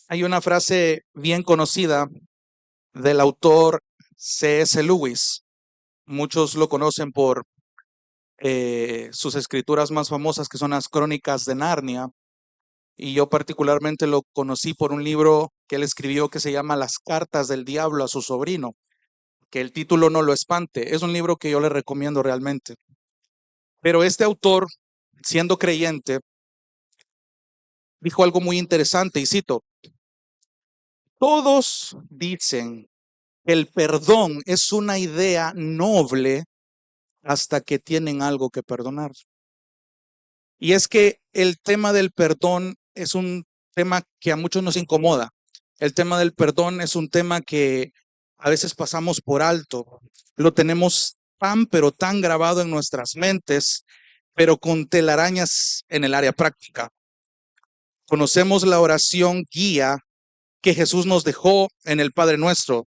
Hay una frase bien conocida del autor C.S. Lewis. Muchos lo conocen por sus escrituras más famosas, que son las Crónicas de Narnia. Y yo particularmente lo conocí por un libro que él escribió que se llama Las cartas del diablo a su sobrino. Que el título no lo espante. Es un libro que yo le recomiendo realmente. Pero este autor, siendo creyente, dijo algo muy interesante y cito: todos dicen que el perdón es una idea noble hasta que tienen algo que perdonar. Y es que el tema del perdón es un tema que a muchos nos incomoda. El tema del perdón es un tema que a veces pasamos por alto. Lo tenemos tan, pero tan grabado en nuestras mentes, pero con telarañas en el área práctica. Conocemos la oración guía que Jesús nos dejó en el Padre Nuestro.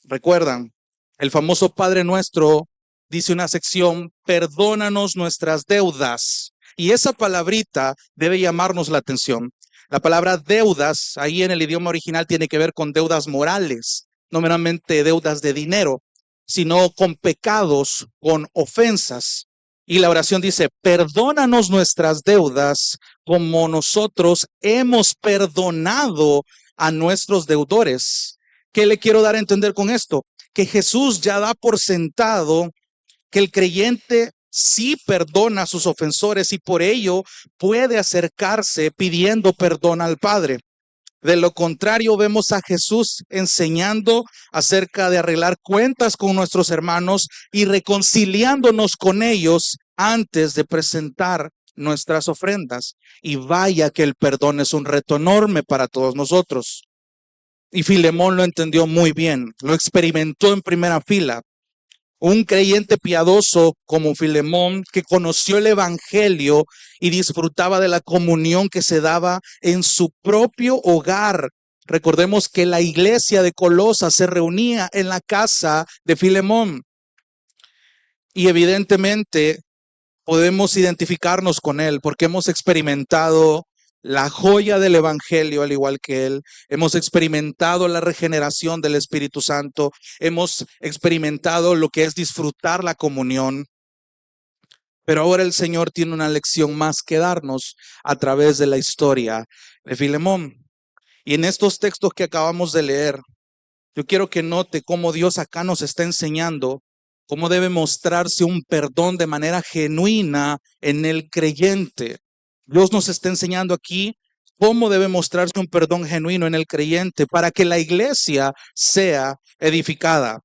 Recuerdan, el famoso Padre Nuestro dice una sección: perdónanos nuestras deudas. Y esa palabrita debe llamarnos la atención. La palabra deudas, ahí en el idioma original, tiene que ver con deudas morales, no meramente deudas de dinero, sino con pecados, con ofensas. Y la oración dice: perdónanos nuestras deudas como nosotros hemos perdonado a nuestros deudores. ¿Qué le quiero dar a entender con esto? Que Jesús ya da por sentado que el creyente sí perdona a sus ofensores y por ello puede acercarse pidiendo perdón al Padre. De lo contrario, vemos a Jesús enseñando acerca de arreglar cuentas con nuestros hermanos y reconciliándonos con ellos antes de presentar nuestras ofrendas. Y vaya que el perdón es un reto enorme para todos nosotros. Y Filemón lo entendió muy bien, lo experimentó en primera fila. Un creyente piadoso como Filemón, que conoció el evangelio y disfrutaba de la comunión que se daba en su propio hogar. Recordemos que la iglesia de Colosas se reunía en la casa de Filemón. Y evidentemente podemos identificarnos con él porque hemos experimentado la joya del evangelio al igual que él. Hemos experimentado la regeneración del Espíritu Santo. Hemos experimentado lo que es disfrutar la comunión. Pero ahora el Señor tiene una lección más que darnos a través de la historia de Filemón. Y en estos textos que acabamos de leer, yo quiero que note cómo Dios acá nos está enseñando cómo debe mostrarse un perdón de manera genuina en el creyente. Dios nos está enseñando aquí cómo debe mostrarse un perdón genuino en el creyente para que la iglesia sea edificada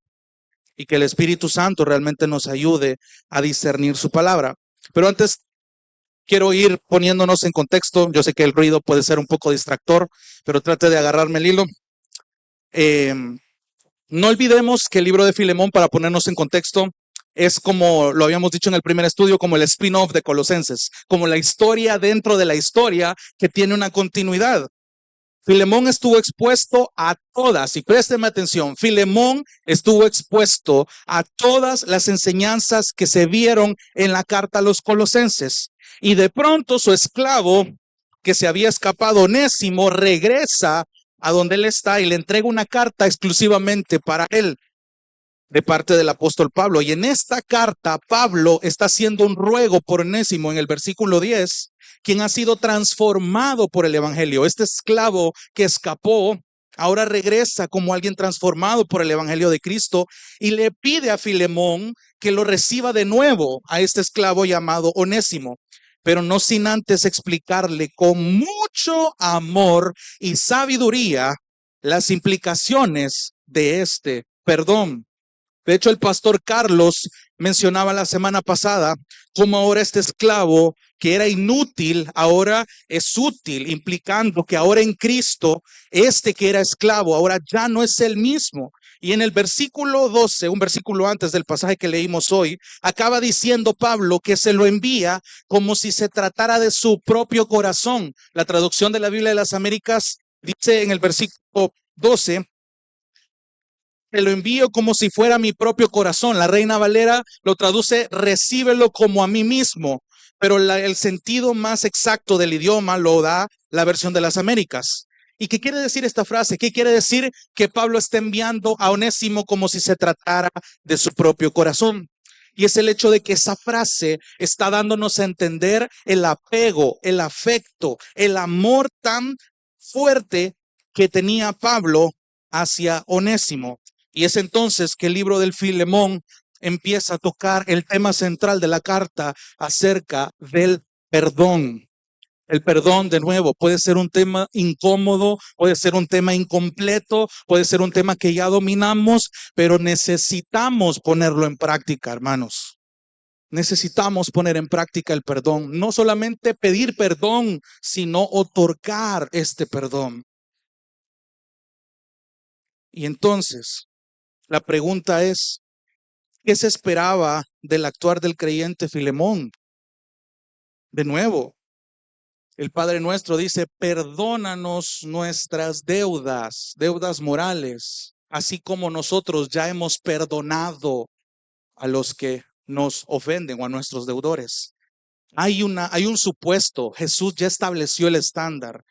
y que el Espíritu Santo realmente nos ayude a discernir su palabra. Pero antes quiero ir poniéndonos en contexto. Yo sé que el ruido puede ser un poco distractor, pero trate de agarrarme el hilo. No olvidemos que el libro de Filemón, para ponernos en contexto, es, como lo habíamos dicho en el primer estudio, como el spin-off de Colosenses, como la historia dentro de la historia que tiene una continuidad. Filemón estuvo expuesto a todas, y présteme atención, Filemón estuvo expuesto a todas las enseñanzas que se vieron en la carta a los Colosenses. Y de pronto su esclavo, que se había escapado, Onésimo, regresa a donde él está y le entrega una carta exclusivamente para él, de parte del apóstol Pablo. Y en esta carta, Pablo está haciendo un ruego por Onésimo en el versículo 10, quien ha sido transformado por el evangelio. Este esclavo que escapó ahora regresa como alguien transformado por el evangelio de Cristo y le pide a Filemón que lo reciba de nuevo a este esclavo llamado Onésimo, pero no sin antes explicarle con mucho amor y sabiduría las implicaciones de este perdón. De hecho, el pastor Carlos mencionaba la semana pasada cómo ahora este esclavo que era inútil, ahora es útil, implicando que ahora en Cristo, este que era esclavo, ahora ya no es el mismo. Y en el versículo 12, un versículo antes del pasaje que leímos hoy, acaba diciendo Pablo que se lo envía como si se tratara de su propio corazón. La traducción de la Biblia de las Américas dice en el versículo 12: te lo envío como si fuera mi propio corazón. La Reina Valera lo traduce: recíbelo como a mí mismo. Pero el sentido más exacto del idioma lo da la versión de las Américas. ¿Y qué quiere decir esta frase? ¿Qué quiere decir que Pablo está enviando a Onésimo como si se tratara de su propio corazón? Y es el hecho de que esa frase está dándonos a entender el apego, el afecto, el amor tan fuerte que tenía Pablo hacia Onésimo. Y es entonces que el libro del Filemón empieza a tocar el tema central de la carta acerca del perdón. El perdón, de nuevo, puede ser un tema incómodo, puede ser un tema incompleto, puede ser un tema que ya dominamos, pero necesitamos ponerlo en práctica, hermanos. Necesitamos poner en práctica el perdón. No solamente pedir perdón, sino otorgar este perdón. Y entonces, la pregunta es, ¿qué se esperaba del actuar del creyente Filemón? De nuevo, el Padre Nuestro dice, perdónanos nuestras deudas, deudas morales, así como nosotros ya hemos perdonado a los que nos ofenden o a nuestros deudores. Hay un supuesto, Jesús ya estableció el estándar.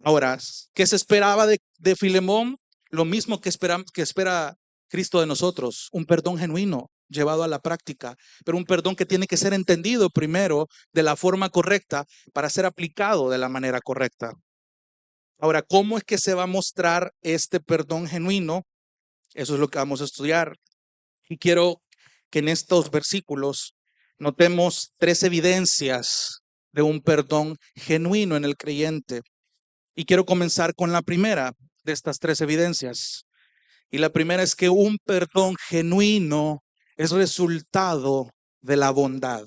Ahora, ¿qué se esperaba de Filemón? Lo mismo que espera Cristo de nosotros, un perdón genuino llevado a la práctica, pero un perdón que tiene que ser entendido primero de la forma correcta para ser aplicado de la manera correcta. Ahora, ¿cómo es que se va a mostrar este perdón genuino? Eso es lo que vamos a estudiar. Y quiero que en estos versículos notemos 3 evidencias de un perdón genuino en el creyente. Y quiero comenzar con la primera de estas 3 evidencias. Y la primera es que un perdón genuino es resultado de la bondad.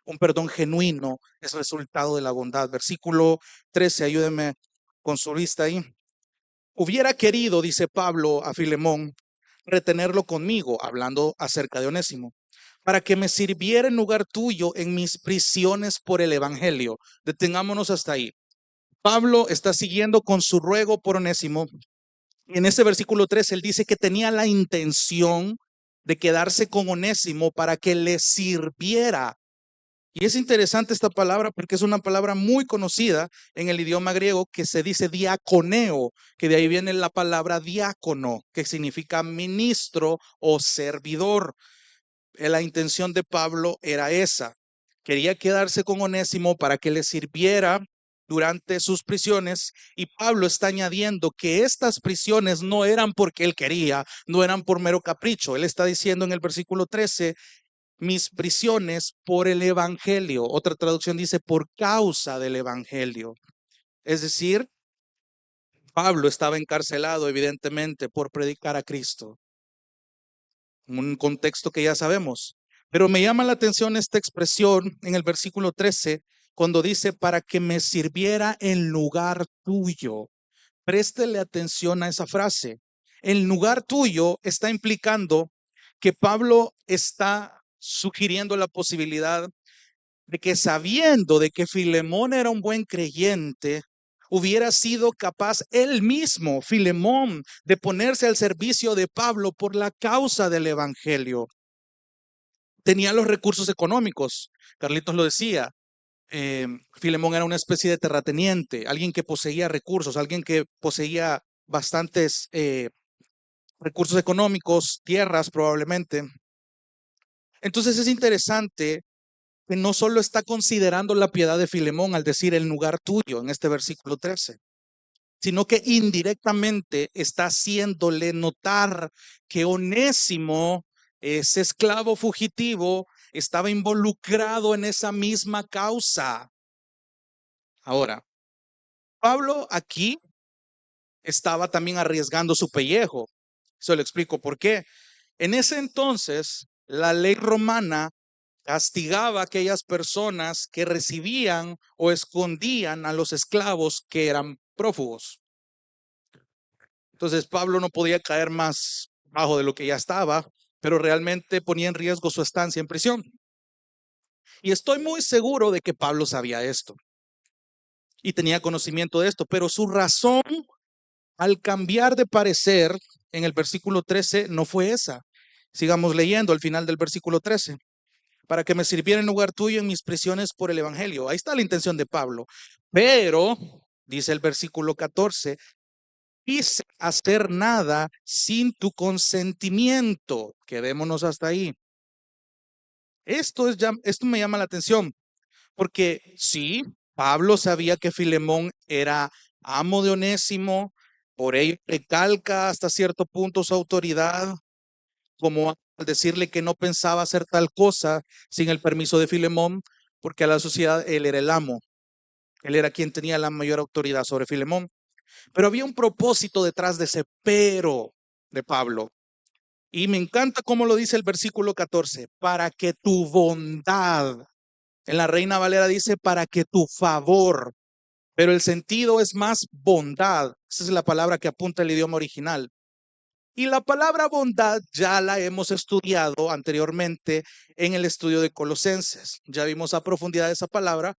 Un perdón genuino es resultado de la bondad. Versículo 13, ayúdeme con su vista ahí. Hubiera querido, dice Pablo a Filemón, retenerlo conmigo, hablando acerca de Onésimo, para que me sirviera en lugar tuyo en mis prisiones por el evangelio. Detengámonos hasta ahí. Pablo está siguiendo con su ruego por Onésimo. En ese versículo 3, él dice que tenía la intención de quedarse con Onésimo para que le sirviera. Y es interesante esta palabra porque es una palabra muy conocida en el idioma griego que se dice diaconeo, que de ahí viene la palabra diácono, que significa ministro o servidor. La intención de Pablo era esa. Quería quedarse con Onésimo para que le sirviera durante sus prisiones, y Pablo está añadiendo que estas prisiones no eran porque él quería, no eran por mero capricho. Él está diciendo en el versículo 13, mis prisiones por el evangelio. Otra traducción dice por causa del evangelio. Es decir, Pablo estaba encarcelado evidentemente por predicar a Cristo. Un contexto que ya sabemos. Pero me llama la atención esta expresión en el versículo 13, cuando dice, para que me sirviera en lugar tuyo. Préstele atención a esa frase. En lugar tuyo está implicando que Pablo está sugiriendo la posibilidad de que, sabiendo de que Filemón era un buen creyente, hubiera sido capaz él mismo, Filemón, de ponerse al servicio de Pablo por la causa del evangelio. Tenía los recursos económicos. Carlitos lo decía. Filemón era una especie de terrateniente, alguien que poseía recursos, alguien que poseía bastantes recursos económicos, tierras probablemente. Entonces es interesante que no solo está considerando la piedad de Filemón al decir el lugar tuyo en este versículo 13, sino que indirectamente está haciéndole notar que Onésimo, ese esclavo fugitivo, estaba involucrado en esa misma causa. Ahora, Pablo aquí estaba también arriesgando su pellejo. Se lo explico por qué. En ese entonces, la ley romana castigaba a aquellas personas que recibían o escondían a los esclavos que eran prófugos. Entonces Pablo no podía caer más bajo de lo que ya estaba, pero realmente ponía en riesgo su estancia en prisión. Y estoy muy seguro de que Pablo sabía esto y tenía conocimiento de esto, pero su razón al cambiar de parecer en el versículo 13 no fue esa. Sigamos leyendo al final del versículo 13. Para que me sirviera en lugar tuyo en mis prisiones por el evangelio. Ahí está la intención de Pablo. Pero dice el versículo 14, quise hacer nada sin tu consentimiento. Quedémonos hasta ahí. Esto me llama la atención, porque sí, Pablo sabía que Filemón era amo de Onésimo, por ello recalca hasta cierto punto su autoridad, como al decirle que no pensaba hacer tal cosa sin el permiso de Filemón, porque a la sociedad él era el amo, él era quien tenía la mayor autoridad sobre Filemón. Pero había un propósito detrás de ese pero de Pablo. Y me encanta cómo lo dice el versículo 14, para que tu bondad, en la Reina Valera dice, para que tu favor, pero el sentido es más bondad. Esa es la palabra que apunta el idioma original. Y la palabra bondad ya la hemos estudiado anteriormente en el estudio de Colosenses. Ya vimos a profundidad esa palabra,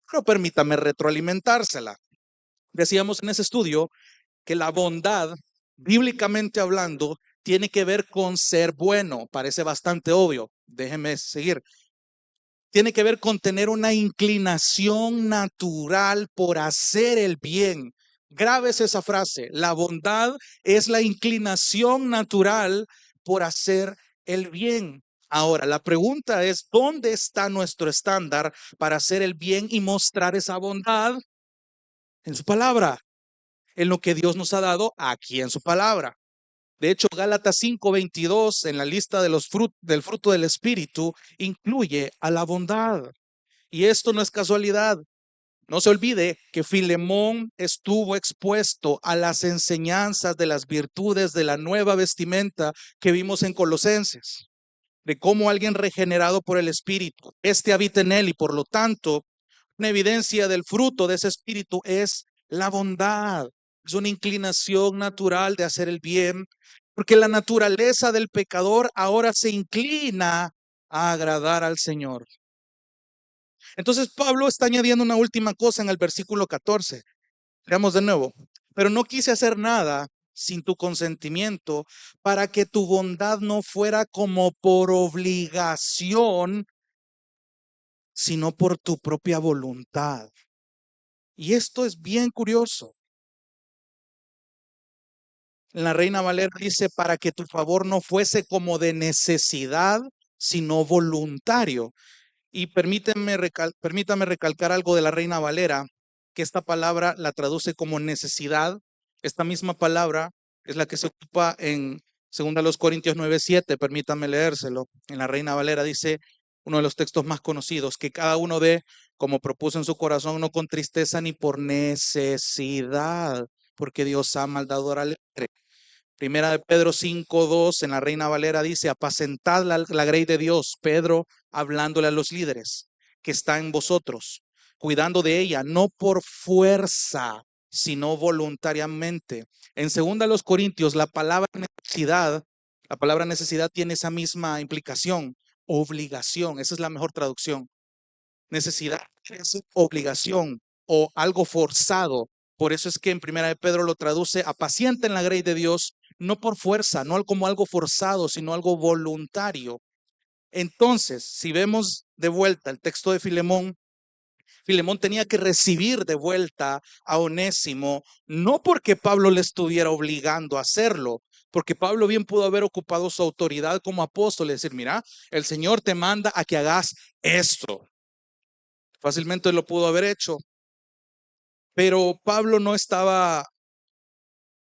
pero permítame retroalimentársela. Decíamos en ese estudio que la bondad, bíblicamente hablando, tiene que ver con ser bueno. Parece bastante obvio. Déjeme seguir. Tiene que ver con tener una inclinación natural por hacer el bien. Grabes esa frase. La bondad es la inclinación natural por hacer el bien. Ahora, la pregunta es, ¿dónde está nuestro estándar para hacer el bien y mostrar esa bondad? En su palabra, en lo que Dios nos ha dado aquí en su palabra. De hecho, Gálatas 5:22 en la lista de del fruto del Espíritu incluye a la bondad. Y esto no es casualidad. No se olvide que Filemón estuvo expuesto a las enseñanzas de las virtudes de la nueva vestimenta que vimos en Colosenses, de cómo alguien regenerado por el Espíritu, habita en él y por lo tanto, una evidencia del fruto de ese Espíritu es la bondad. Es una inclinación natural de hacer el bien, porque la naturaleza del pecador ahora se inclina a agradar al Señor. Entonces Pablo está añadiendo una última cosa en el versículo 14. Veamos de nuevo. Pero no quise hacer nada sin tu consentimiento para que tu bondad no fuera como por obligación, sino por tu propia voluntad. Y esto es bien curioso. La Reina Valera dice, para que tu favor no fuese como de necesidad, sino voluntario. Y permítame recalcar algo de la Reina Valera, que esta palabra la traduce como necesidad. Esta misma palabra es la que se ocupa en 2 Corintios 9:7. Permítame leérselo. En la Reina Valera dice, uno de los textos más conocidos, que cada uno dé como propuso en su corazón, no con tristeza ni por necesidad, porque Dios ama al dador alegre. Primera de Pedro 5:2 en la Reina Valera dice, apacentad la grey de Dios. Pedro hablándole a los líderes que está en vosotros, cuidando de ella, no por fuerza, sino voluntariamente. En segunda los Corintios, la palabra necesidad tiene esa misma implicación, obligación, esa es la mejor traducción. Necesidad es obligación o algo forzado. Por eso es que en Primera de Pedro lo traduce, apacienten la grey de Dios, no por fuerza, no como algo forzado, sino algo voluntario. Entonces, si vemos de vuelta el texto de Filemón, Filemón tenía que recibir de vuelta a Onésimo, no porque Pablo le estuviera obligando a hacerlo, porque Pablo bien pudo haber ocupado su autoridad como apóstol y decir, mira, el Señor te manda a que hagas esto. Fácilmente lo pudo haber hecho, pero Pablo no estaba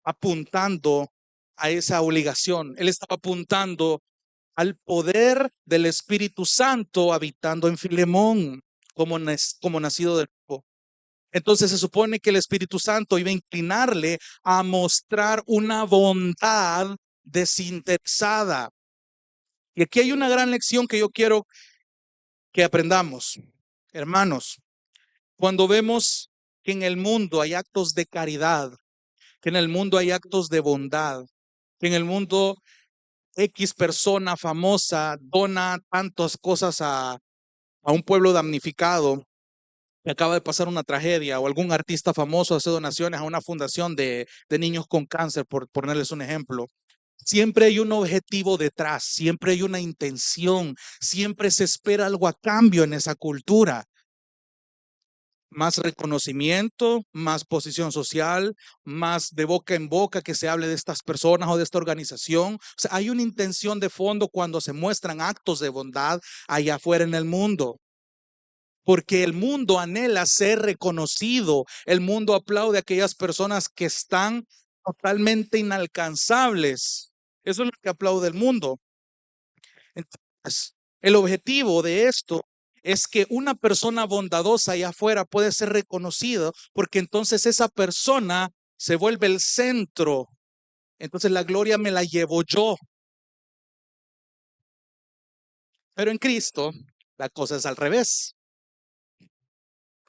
apuntando a esa obligación. Él estaba apuntando al poder del Espíritu Santo habitando en Filemón como nacido del nuevo. Entonces se supone que el Espíritu Santo iba a inclinarle a mostrar una bondad desinteresada. Y aquí hay una gran lección que yo quiero que aprendamos. Hermanos, cuando vemos que en el mundo hay actos de caridad, que en el mundo hay actos de bondad, que en el mundo X persona famosa dona tantas cosas a un pueblo damnificado que acaba de pasar una tragedia, o algún artista famoso hace donaciones a una fundación de niños con cáncer, por ponerles un ejemplo. Siempre hay un objetivo detrás, siempre hay una intención, siempre se espera algo a cambio en esa cultura. más reconocimiento, más posición social, más de boca en boca que se hable de estas personas o de esta organización. O sea, hay una intención de fondo cuando se muestran actos de bondad allá afuera en el mundo. Porque el mundo anhela ser reconocido, el mundo aplaude a aquellas personas que están totalmente inalcanzables. Eso es lo que aplaude el mundo. Entonces, el objetivo de esto es que una persona bondadosa allá afuera puede ser reconocida porque entonces esa persona se vuelve el centro. Entonces la gloria me la llevo yo. Pero en Cristo la cosa es al revés.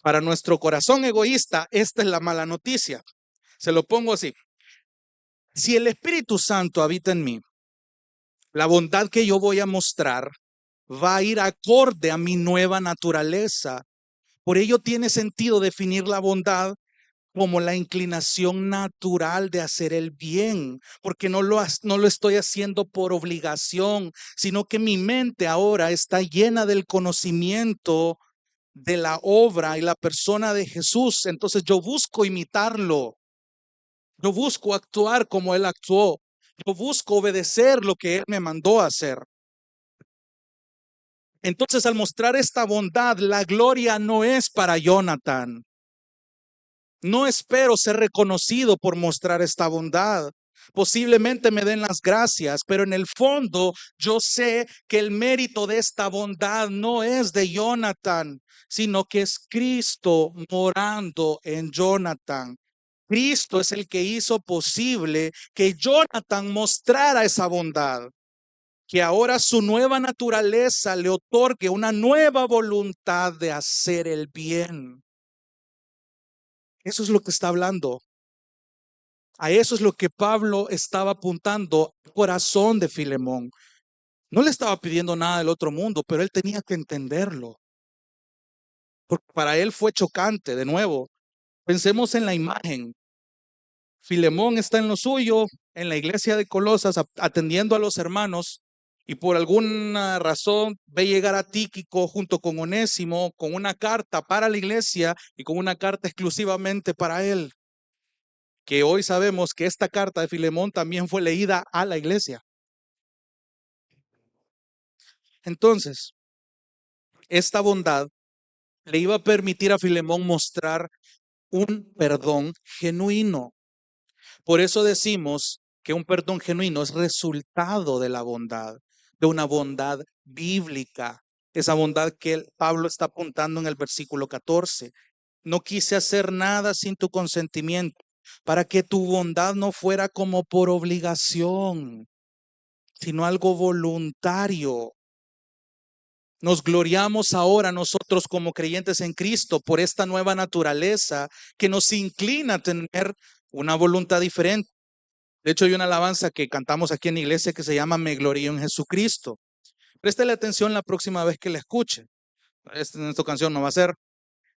Para nuestro corazón egoísta, esta es la mala noticia. Se lo pongo así. Si el Espíritu Santo habita en mí, la bondad que yo voy a mostrar va a ir acorde a mi nueva naturaleza. Por ello tiene sentido definir la bondad como la inclinación natural de hacer el bien, porque no lo estoy haciendo por obligación, sino que mi mente ahora está llena del conocimiento de la obra y la persona de Jesús. Entonces yo busco imitarlo, yo busco actuar como Él actuó, yo busco obedecer lo que Él me mandó a hacer. Entonces, al mostrar esta bondad, la gloria no es para Jonathan. No espero ser reconocido por mostrar esta bondad. Posiblemente me den las gracias, pero en el fondo yo sé que el mérito de esta bondad no es de Jonathan, sino que es Cristo morando en Jonathan. Cristo es el que hizo posible que Jonathan mostrara esa bondad, que ahora su nueva naturaleza le otorgue una nueva voluntad de hacer el bien. Eso es lo que está hablando. A eso es lo que Pablo estaba apuntando al corazón de Filemón. No le estaba pidiendo nada del otro mundo, pero él tenía que entenderlo. Porque para él fue chocante. De nuevo, pensemos en la imagen. Filemón está en lo suyo, en la iglesia de Colosas, atendiendo a los hermanos, y por alguna razón ve llegar a Tíquico junto con Onésimo con una carta para la iglesia y con una carta exclusivamente para él. Que hoy sabemos que esta carta de Filemón también fue leída a la iglesia. Entonces, esta bondad le iba a permitir a Filemón mostrar un perdón genuino. Por eso decimos que un perdón genuino es resultado de la bondad, de una bondad bíblica, esa bondad que Pablo está apuntando en el versículo 14. No quise hacer nada sin tu consentimiento, para que tu bondad no fuera como por obligación, sino algo voluntario. Nos gloriamos ahora nosotros como creyentes en Cristo por esta nueva naturaleza que nos inclina a tener una voluntad diferente. De hecho, hay una alabanza que cantamos aquí en la iglesia que se llama Me glorío en Jesucristo. Préstele atención la próxima vez que la escuche. En esta canción no va a ser.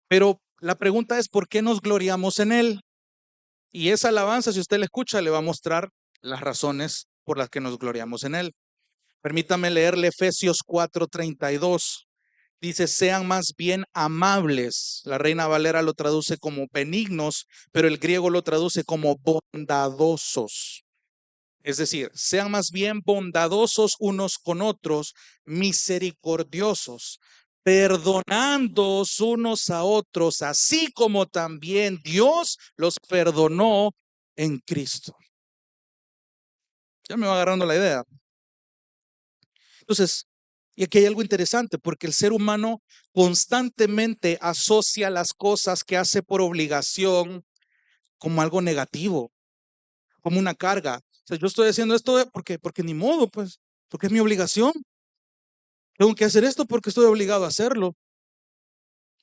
Pero la pregunta es, ¿por qué nos gloriamos en Él? Y esa alabanza, si usted la escucha, le va a mostrar las razones por las que nos gloriamos en Él. Permítame leerle Efesios 4:32. Dice, sean más bien amables. La Reina Valera lo traduce como benignos, pero el griego lo traduce como bondadosos. Es decir, sean más bien bondadosos unos con otros, misericordiosos, perdonándoos unos a otros, así como también Dios los perdonó en Cristo. Ya me va agarrando la idea. Entonces, y aquí hay algo interesante, porque el ser humano constantemente asocia las cosas que hace por obligación como algo negativo, como una carga. O sea, yo estoy haciendo esto porque ni modo, pues, porque es mi obligación. Tengo que hacer esto porque estoy obligado a hacerlo.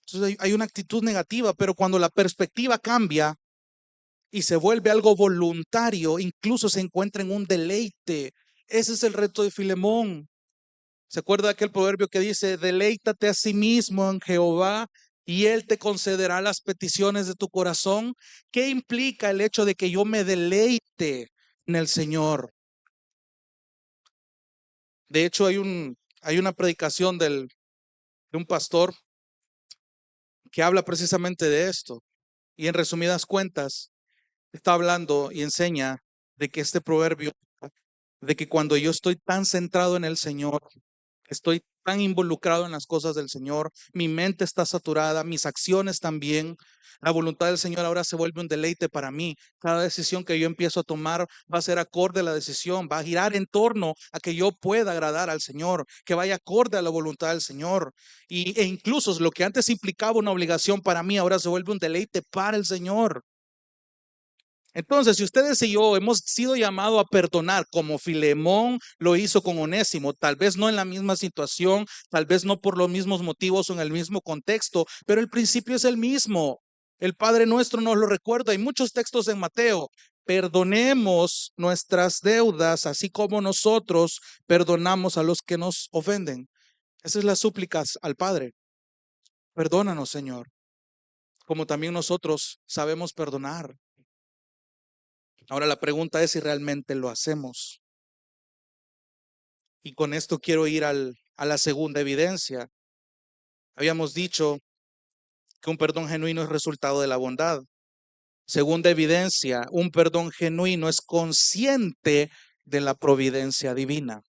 Entonces hay una actitud negativa, pero cuando la perspectiva cambia y se vuelve algo voluntario, incluso se encuentra en un deleite. Ese es el reto de Filemón. ¿Se acuerda de aquel proverbio que dice, deleítate a sí mismo en Jehová y Él te concederá las peticiones de tu corazón? ¿Qué implica el hecho de que yo me deleite en el Señor? De hecho, hay una predicación de un pastor que habla precisamente de esto. Y en resumidas cuentas, está hablando y enseña de que este proverbio, de que cuando yo estoy tan centrado en el Señor, estoy tan involucrado en las cosas del Señor, mi mente está saturada, mis acciones también, la voluntad del Señor ahora se vuelve un deleite para mí. Cada decisión que yo empiezo a tomar va a ser acorde a la decisión, va a girar en torno a que yo pueda agradar al Señor, que vaya acorde a la voluntad del Señor. E incluso lo que antes implicaba una obligación para mí, ahora se vuelve un deleite para el Señor. Entonces, si ustedes y yo hemos sido llamados a perdonar como Filemón lo hizo con Onésimo, tal vez no en la misma situación, tal vez no por los mismos motivos o en el mismo contexto, pero el principio es el mismo. El Padre Nuestro nos lo recuerda. Hay muchos textos en Mateo. Perdonemos nuestras deudas, así como nosotros perdonamos a los que nos ofenden. Esa es la súplica al Padre. Perdónanos, Señor, como también nosotros sabemos perdonar. Ahora la pregunta es si realmente lo hacemos. Y con esto quiero ir a la segunda evidencia. Habíamos dicho que un perdón genuino es resultado de la bondad. Segunda evidencia, un perdón genuino es consciente de la providencia divina.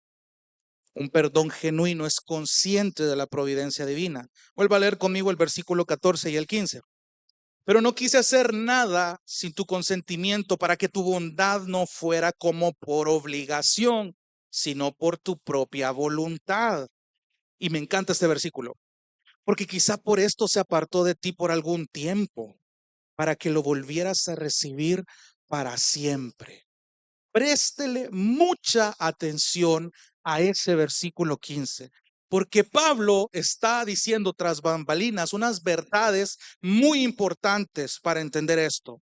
Un perdón genuino es consciente de la providencia divina. Vuelva a leer conmigo el versículo 14 y el 15. Pero no quise hacer nada sin tu consentimiento para que tu bondad no fuera como por obligación, sino por tu propia voluntad. Y me encanta este versículo, porque quizá por esto se apartó de ti por algún tiempo, para que lo volvieras a recibir para siempre. Préstele mucha atención a ese versículo 15, porque Pablo está diciendo tras bambalinas unas verdades muy importantes para entender esto.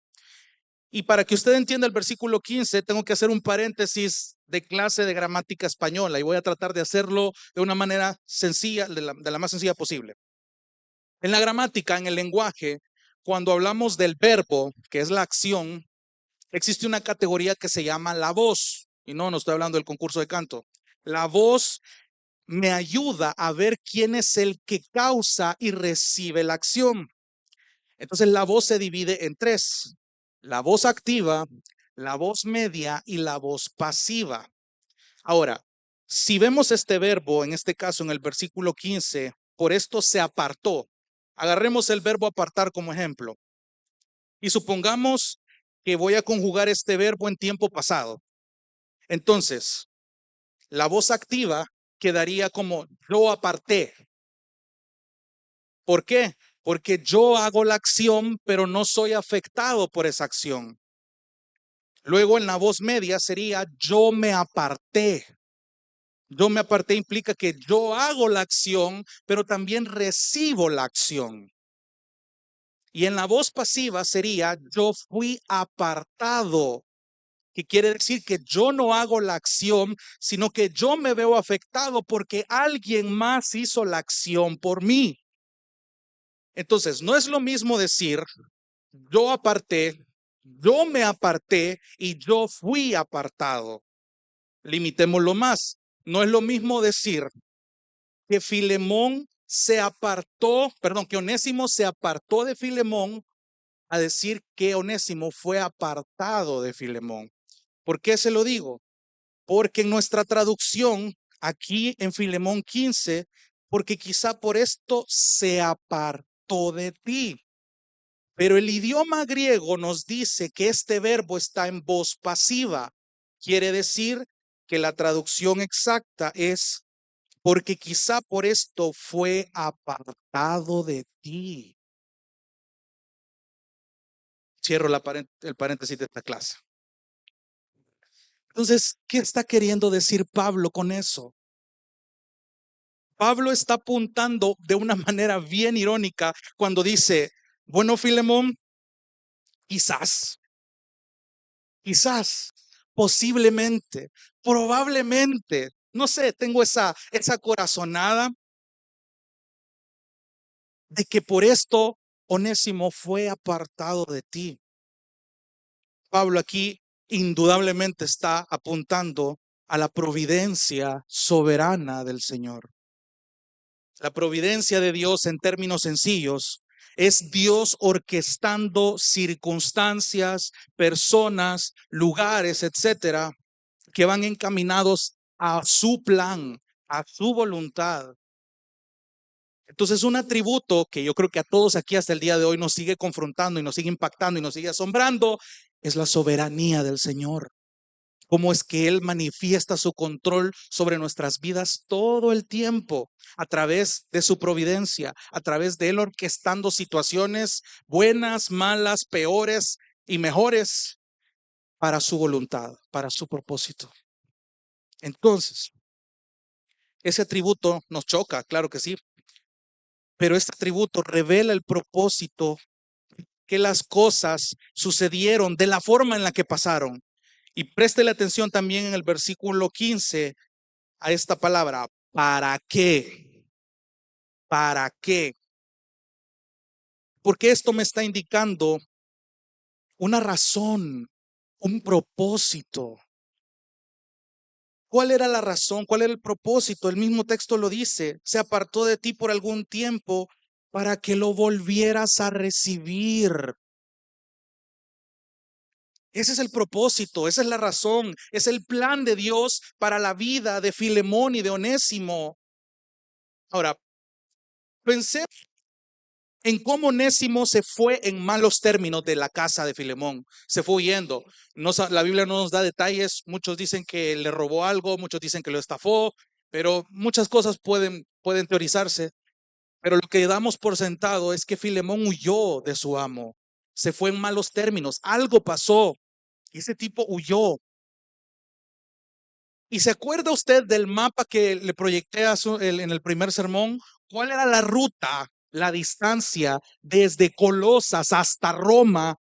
Y para que usted entienda el versículo 15, tengo que hacer un paréntesis de clase de gramática española y voy a tratar de hacerlo de una manera sencilla, de la más sencilla posible. En la gramática, en el lenguaje, cuando hablamos del verbo, que es la acción, existe una categoría que se llama la voz. Y no estoy hablando del concurso de canto. La voz me ayuda a ver quién es el que causa y recibe la acción. Entonces la voz se divide en tres: la voz activa, la voz media y la voz pasiva. Ahora, si vemos este verbo, en este caso en el versículo 15, por esto se apartó. Agarremos el verbo apartar como ejemplo. Y supongamos que voy a conjugar este verbo en tiempo pasado. Entonces, la voz activa quedaría como yo aparté. ¿Por qué? Porque yo hago la acción, pero no soy afectado por esa acción. Luego en la voz media sería yo me aparté. Yo me aparté implica que yo hago la acción, pero también recibo la acción. Y en la voz pasiva sería yo fui apartado, que quiere decir que yo no hago la acción, sino que yo me veo afectado porque alguien más hizo la acción por mí. Entonces, no es lo mismo decir yo aparté, yo me aparté y yo fui apartado. Limitémoslo más. No es lo mismo decir que Filemón se apartó, perdón, que Onésimo se apartó de Filemón, a decir que Onésimo fue apartado de Filemón. ¿Por qué se lo digo? Porque en nuestra traducción, aquí en Filemón 15, porque quizá por esto se apartó de ti. Pero el idioma griego nos dice que este verbo está en voz pasiva. Quiere decir que la traducción exacta es porque quizá por esto fue apartado de ti. Cierro el paréntesis de esta clase. Entonces, ¿qué está queriendo decir Pablo con eso? Pablo está apuntando de una manera bien irónica cuando dice, bueno, Filemón, quizás, posiblemente, probablemente, no sé, tengo esa corazonada de que por esto Onésimo fue apartado de ti. Pablo aquí indudablemente está apuntando a la providencia soberana del Señor. La providencia de Dios, en términos sencillos, Es Dios orquestando circunstancias, personas, lugares, etcétera, que van encaminados a su plan, a su voluntad. Entonces, un atributo que yo creo que a todos aquí hasta el día de hoy nos sigue confrontando y nos sigue impactando y nos sigue asombrando es la soberanía del Señor. Cómo es que Él manifiesta su control sobre nuestras vidas todo el tiempo a través de su providencia, a través de Él orquestando situaciones buenas, malas, peores y mejores para su voluntad, para su propósito. Entonces, ese atributo nos choca, claro que sí, pero este atributo revela el propósito que las cosas sucedieron de la forma en la que pasaron. Y préstele atención también en el versículo 15 a esta palabra, ¿para qué? ¿Para qué? Porque esto me está indicando una razón, un propósito. ¿Cuál era la razón? ¿Cuál era el propósito? El mismo texto lo dice, se apartó de ti por algún tiempo para que lo volvieras a recibir. Ese es el propósito, esa es la razón, es el plan de Dios para la vida de Filemón y de Onésimo. Ahora, pensé en cómo Onésimo se fue en malos términos de la casa de Filemón, se fue huyendo. No, la Biblia no nos da detalles, muchos dicen que le robó algo, muchos dicen que lo estafó, pero muchas cosas pueden teorizarse. Pero lo que damos por sentado es que Filemón huyó de su amo, se fue en malos términos, algo pasó y ese tipo huyó. ¿Y se acuerda usted del mapa que le proyecté en el primer sermón? ¿Cuál era la ruta, la distancia desde Colosas hasta Roma,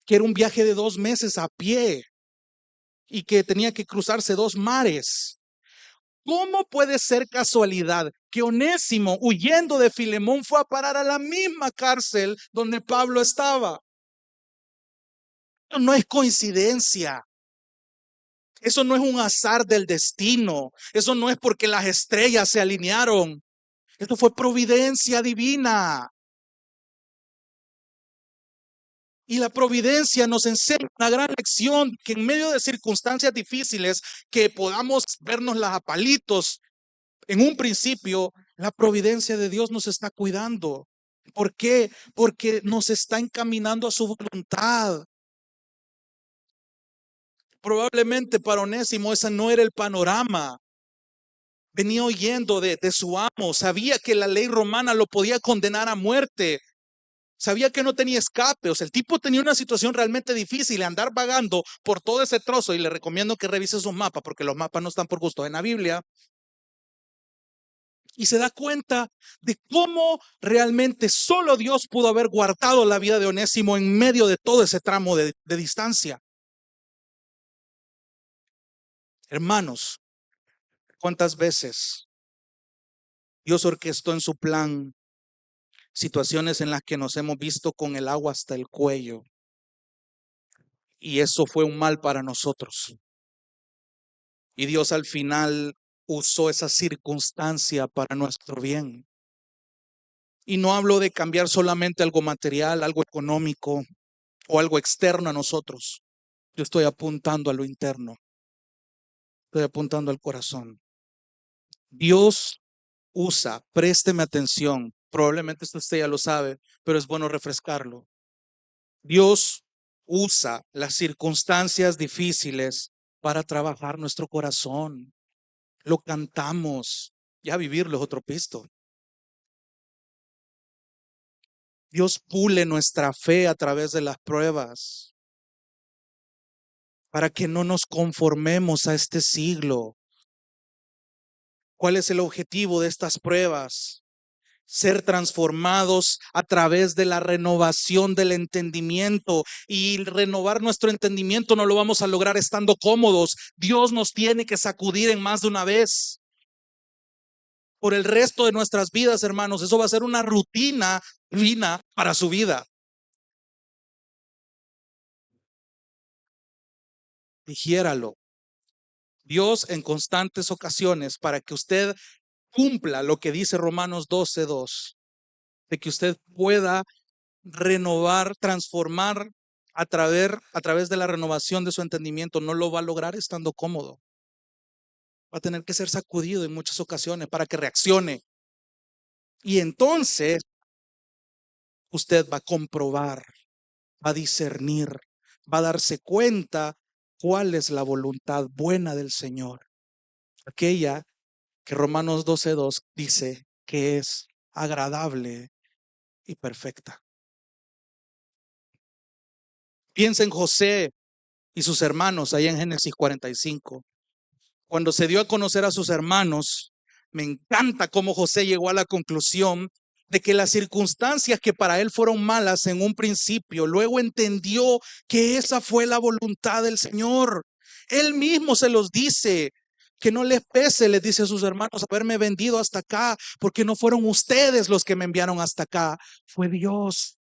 que era un viaje de 2 meses a pie y que tenía que cruzarse 2 mares? ¿Cómo puede ser casualidad que Onésimo, huyendo de Filemón, fue a parar a la misma cárcel donde Pablo estaba? No es coincidencia. Eso no es un azar del destino. Eso no es porque las estrellas se alinearon. Esto fue providencia divina. Y la providencia nos enseña una gran lección, que en medio de circunstancias difíciles, que podamos vernos las a palitos en un principio, la providencia de Dios nos está cuidando. ¿Por qué? Porque nos está encaminando a su voluntad. Probablemente para Onésimo ese no era el panorama. Venía huyendo de su amo, sabía que la ley romana lo podía condenar a muerte, sabía que no tenía escape. O sea, el tipo tenía una situación realmente difícil, andar vagando por todo ese trozo, y le recomiendo que revise sus mapas, porque los mapas no están por gusto en la Biblia, y se da cuenta de cómo realmente solo Dios pudo haber guardado la vida de Onésimo en medio de todo ese tramo de distancia. Hermanos, ¿cuántas veces Dios orquestó en su plan situaciones en las que nos hemos visto con el agua hasta el cuello? Y eso fue un mal para nosotros. Y Dios al final usó esa circunstancia para nuestro bien. Y no hablo de cambiar solamente algo material, algo económico o algo externo a nosotros. Yo estoy apuntando a lo interno. Estoy apuntando al corazón. Dios usa, présteme atención. Probablemente esto usted ya lo sabe, pero es bueno refrescarlo. Dios usa las circunstancias difíciles para trabajar nuestro corazón. Lo cantamos, ya vivirlo es otro pisto. Dios pule nuestra fe a través de las pruebas para que no nos conformemos a este siglo. ¿Cuál es el objetivo de estas pruebas? Ser transformados a través de la renovación del entendimiento. Y renovar nuestro entendimiento no lo vamos a lograr estando cómodos. Dios nos tiene que sacudir en más de una vez. Por el resto de nuestras vidas, hermanos, eso va a ser una rutina divina para su vida. Digiéralo. Dios en constantes ocasiones, para que usted cumpla lo que dice Romanos 12:2, de que usted pueda renovar, transformar a través de la renovación de su entendimiento, no lo va a lograr estando cómodo. Va a tener que ser sacudido en muchas ocasiones para que reaccione. Y entonces usted va a comprobar, va a discernir, va a darse cuenta cuál es la voluntad buena del Señor. Aquella que Romanos 12:2 dice que es agradable y perfecta. Piensa en José y sus hermanos allá en Génesis 45. Cuando se dio a conocer a sus hermanos, me encanta cómo José llegó a la conclusión de que las circunstancias que para él fueron malas en un principio, luego entendió que esa fue la voluntad del Señor. Él mismo se los dice, que no les pese, les dice a sus hermanos, haberme vendido hasta acá, porque no fueron ustedes los que me enviaron hasta acá, fue Dios.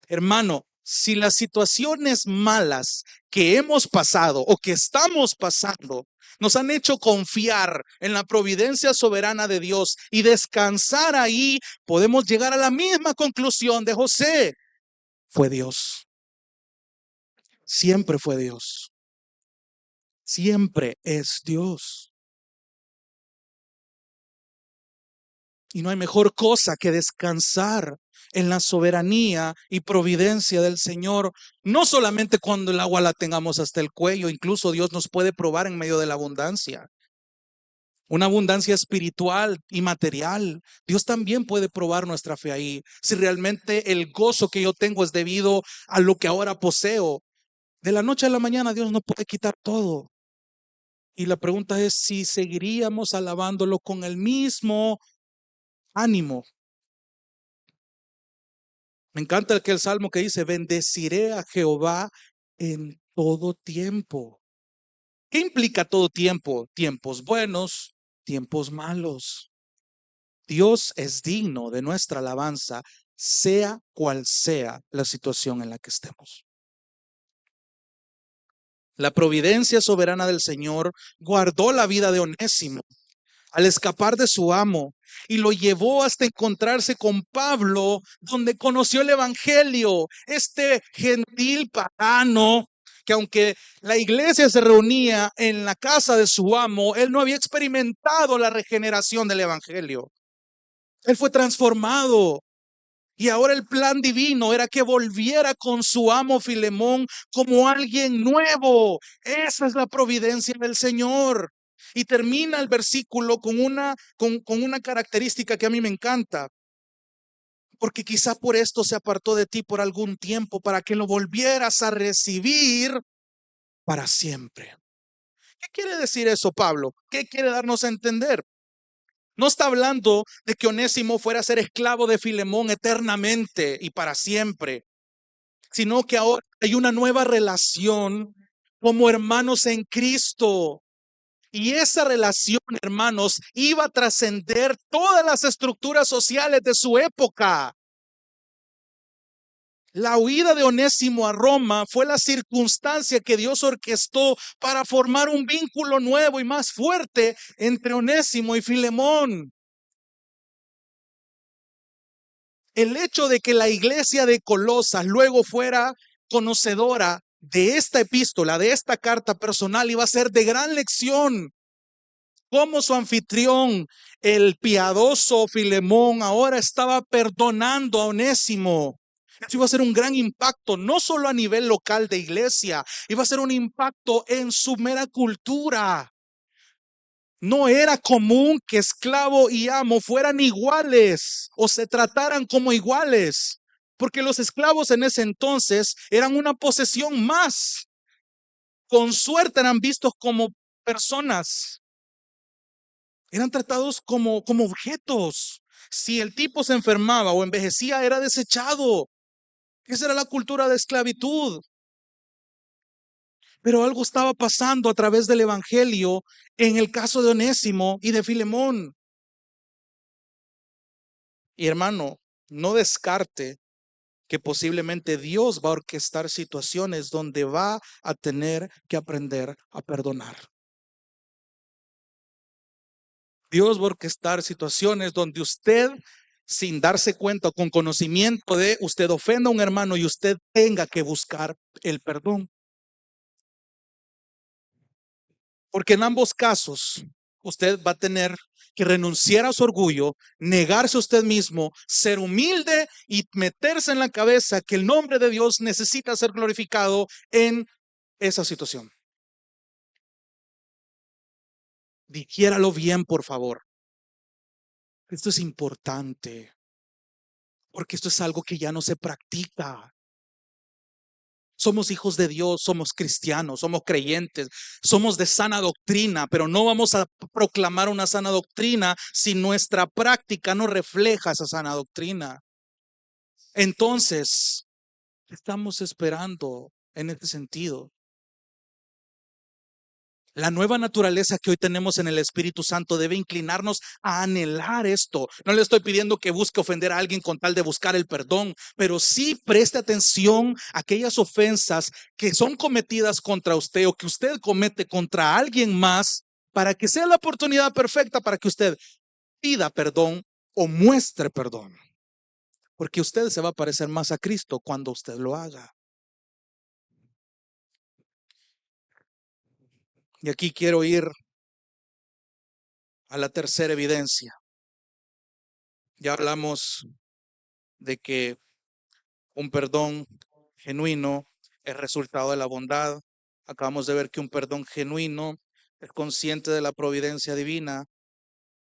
Hermano, si las situaciones malas que hemos pasado o que estamos pasando nos han hecho confiar en la providencia soberana de Dios y descansar ahí, podemos llegar a la misma conclusión de José. Fue Dios. Siempre fue Dios. Siempre es Dios. Y no hay mejor cosa que descansar en la soberanía y providencia del Señor, no solamente cuando el agua la tengamos hasta el cuello, incluso Dios nos puede probar en medio de la abundancia. Una abundancia espiritual y material. Dios también puede probar nuestra fe ahí. Si realmente el gozo que yo tengo es debido a lo que ahora poseo. De la noche a la mañana Dios no puede quitar todo. Y la pregunta es si seguiríamos alabándolo con el mismo ánimo. Me encanta aquel salmo que dice, bendeciré a Jehová en todo tiempo. ¿Qué implica todo tiempo? Tiempos buenos, tiempos malos. Dios es digno de nuestra alabanza, sea cual sea la situación en la que estemos. La providencia soberana del Señor guardó la vida de Onésimo al escapar de su amo y lo llevó hasta encontrarse con Pablo, donde conoció el evangelio. Este gentil pagano, que aunque la iglesia se reunía en la casa de su amo, él no había experimentado la regeneración del evangelio. Él fue transformado. Y ahora el plan divino era que volviera con su amo Filemón como alguien nuevo. Esa es la providencia del Señor. Y termina el versículo con una característica que a mí me encanta. Porque quizá por esto se apartó de ti por algún tiempo, para que lo volvieras a recibir para siempre. ¿Qué quiere decir eso, Pablo? ¿Qué quiere darnos a entender? No está hablando de que Onésimo fuera a ser esclavo de Filemón eternamente y para siempre, sino que ahora hay una nueva relación como hermanos en Cristo. Y esa relación, hermanos, iba a trascender todas las estructuras sociales de su época. La huida de Onésimo a Roma fue la circunstancia que Dios orquestó para formar un vínculo nuevo y más fuerte entre Onésimo y Filemón. El hecho de que la iglesia de Colosas luego fuera conocedora de esta epístola, de esta carta personal, iba a ser de gran lección. Como su anfitrión, el piadoso Filemón, ahora estaba perdonando a Onésimo. Esto iba a ser un gran impacto, no solo a nivel local de iglesia, iba a ser un impacto en su mera cultura. No era común que esclavo y amo fueran iguales o se trataran como iguales, porque los esclavos en ese entonces eran una posesión más. Con suerte eran vistos como personas, eran tratados como objetos. Si el tipo se enfermaba o envejecía, era desechado. Esa era la cultura de esclavitud. Pero algo estaba pasando a través del evangelio en el caso de Onésimo y de Filemón. Y hermano, no descarte que posiblemente Dios va a orquestar situaciones donde va a tener que aprender a perdonar. Dios va a orquestar situaciones donde usted, sin darse cuenta o con conocimiento de, usted ofenda a un hermano y usted tenga que buscar el perdón. Porque en ambos casos, usted va a tener que renunciar a su orgullo, negarse a usted mismo, ser humilde y meterse en la cabeza que el nombre de Dios necesita ser glorificado en esa situación. Dijéralo bien, por favor. Esto es importante, porque esto es algo que ya no se practica. Somos hijos de Dios, somos cristianos, somos creyentes, somos de sana doctrina, pero no vamos a proclamar una sana doctrina si nuestra práctica no refleja esa sana doctrina. Entonces, ¿qué estamos esperando en este sentido? La nueva naturaleza que hoy tenemos en el Espíritu Santo debe inclinarnos a anhelar esto. No le estoy pidiendo que busque ofender a alguien con tal de buscar el perdón, pero sí preste atención a aquellas ofensas que son cometidas contra usted o que usted comete contra alguien más, para que sea la oportunidad perfecta para que usted pida perdón o muestre perdón. Porque usted se va a parecer más a Cristo cuando usted lo haga. Y aquí quiero ir a la tercera evidencia. Ya hablamos de que un perdón genuino es resultado de la bondad. Acabamos de ver que un perdón genuino es consciente de la providencia divina.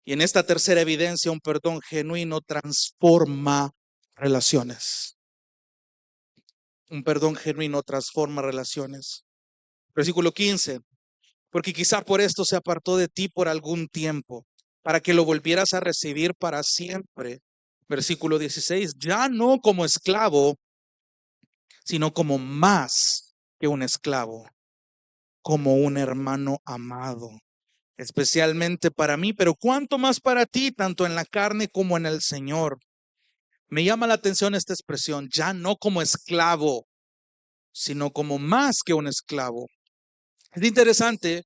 Y en esta tercera evidencia, un perdón genuino transforma relaciones. Un perdón genuino transforma relaciones. Versículo 15. Porque quizá por esto se apartó de ti por algún tiempo, para que lo volvieras a recibir para siempre. Versículo 16. Ya no como esclavo, sino como más que un esclavo, como un hermano amado, especialmente para mí, pero cuánto más para ti, tanto en la carne como en el Señor. Me llama la atención esta expresión, ya no como esclavo, sino como más que un esclavo. Es interesante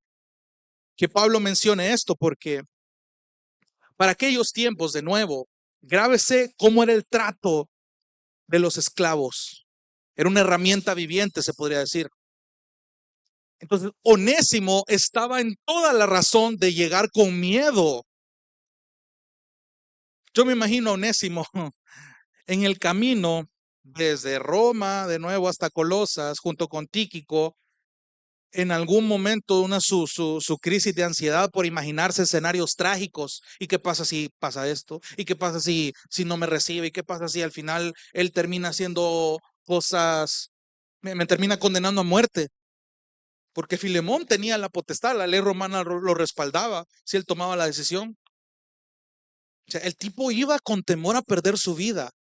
que Pablo mencione esto porque para aquellos tiempos, de nuevo, grábese cómo era el trato de los esclavos. Era una herramienta viviente, se podría decir. Entonces, Onésimo estaba en toda la razón de llegar con miedo. Yo me imagino a Onésimo en el camino desde Roma, de nuevo hasta Colosas, junto con Tíquico, en algún momento su crisis de ansiedad por imaginarse escenarios trágicos. ¿Y qué pasa si pasa esto? ¿Y qué pasa si no me recibe? ¿Y qué pasa si al final él termina haciendo cosas, me termina condenando a muerte? Porque Filemón tenía la potestad, la ley romana lo respaldaba si él tomaba la decisión. O sea, el tipo iba con temor a perder su vida,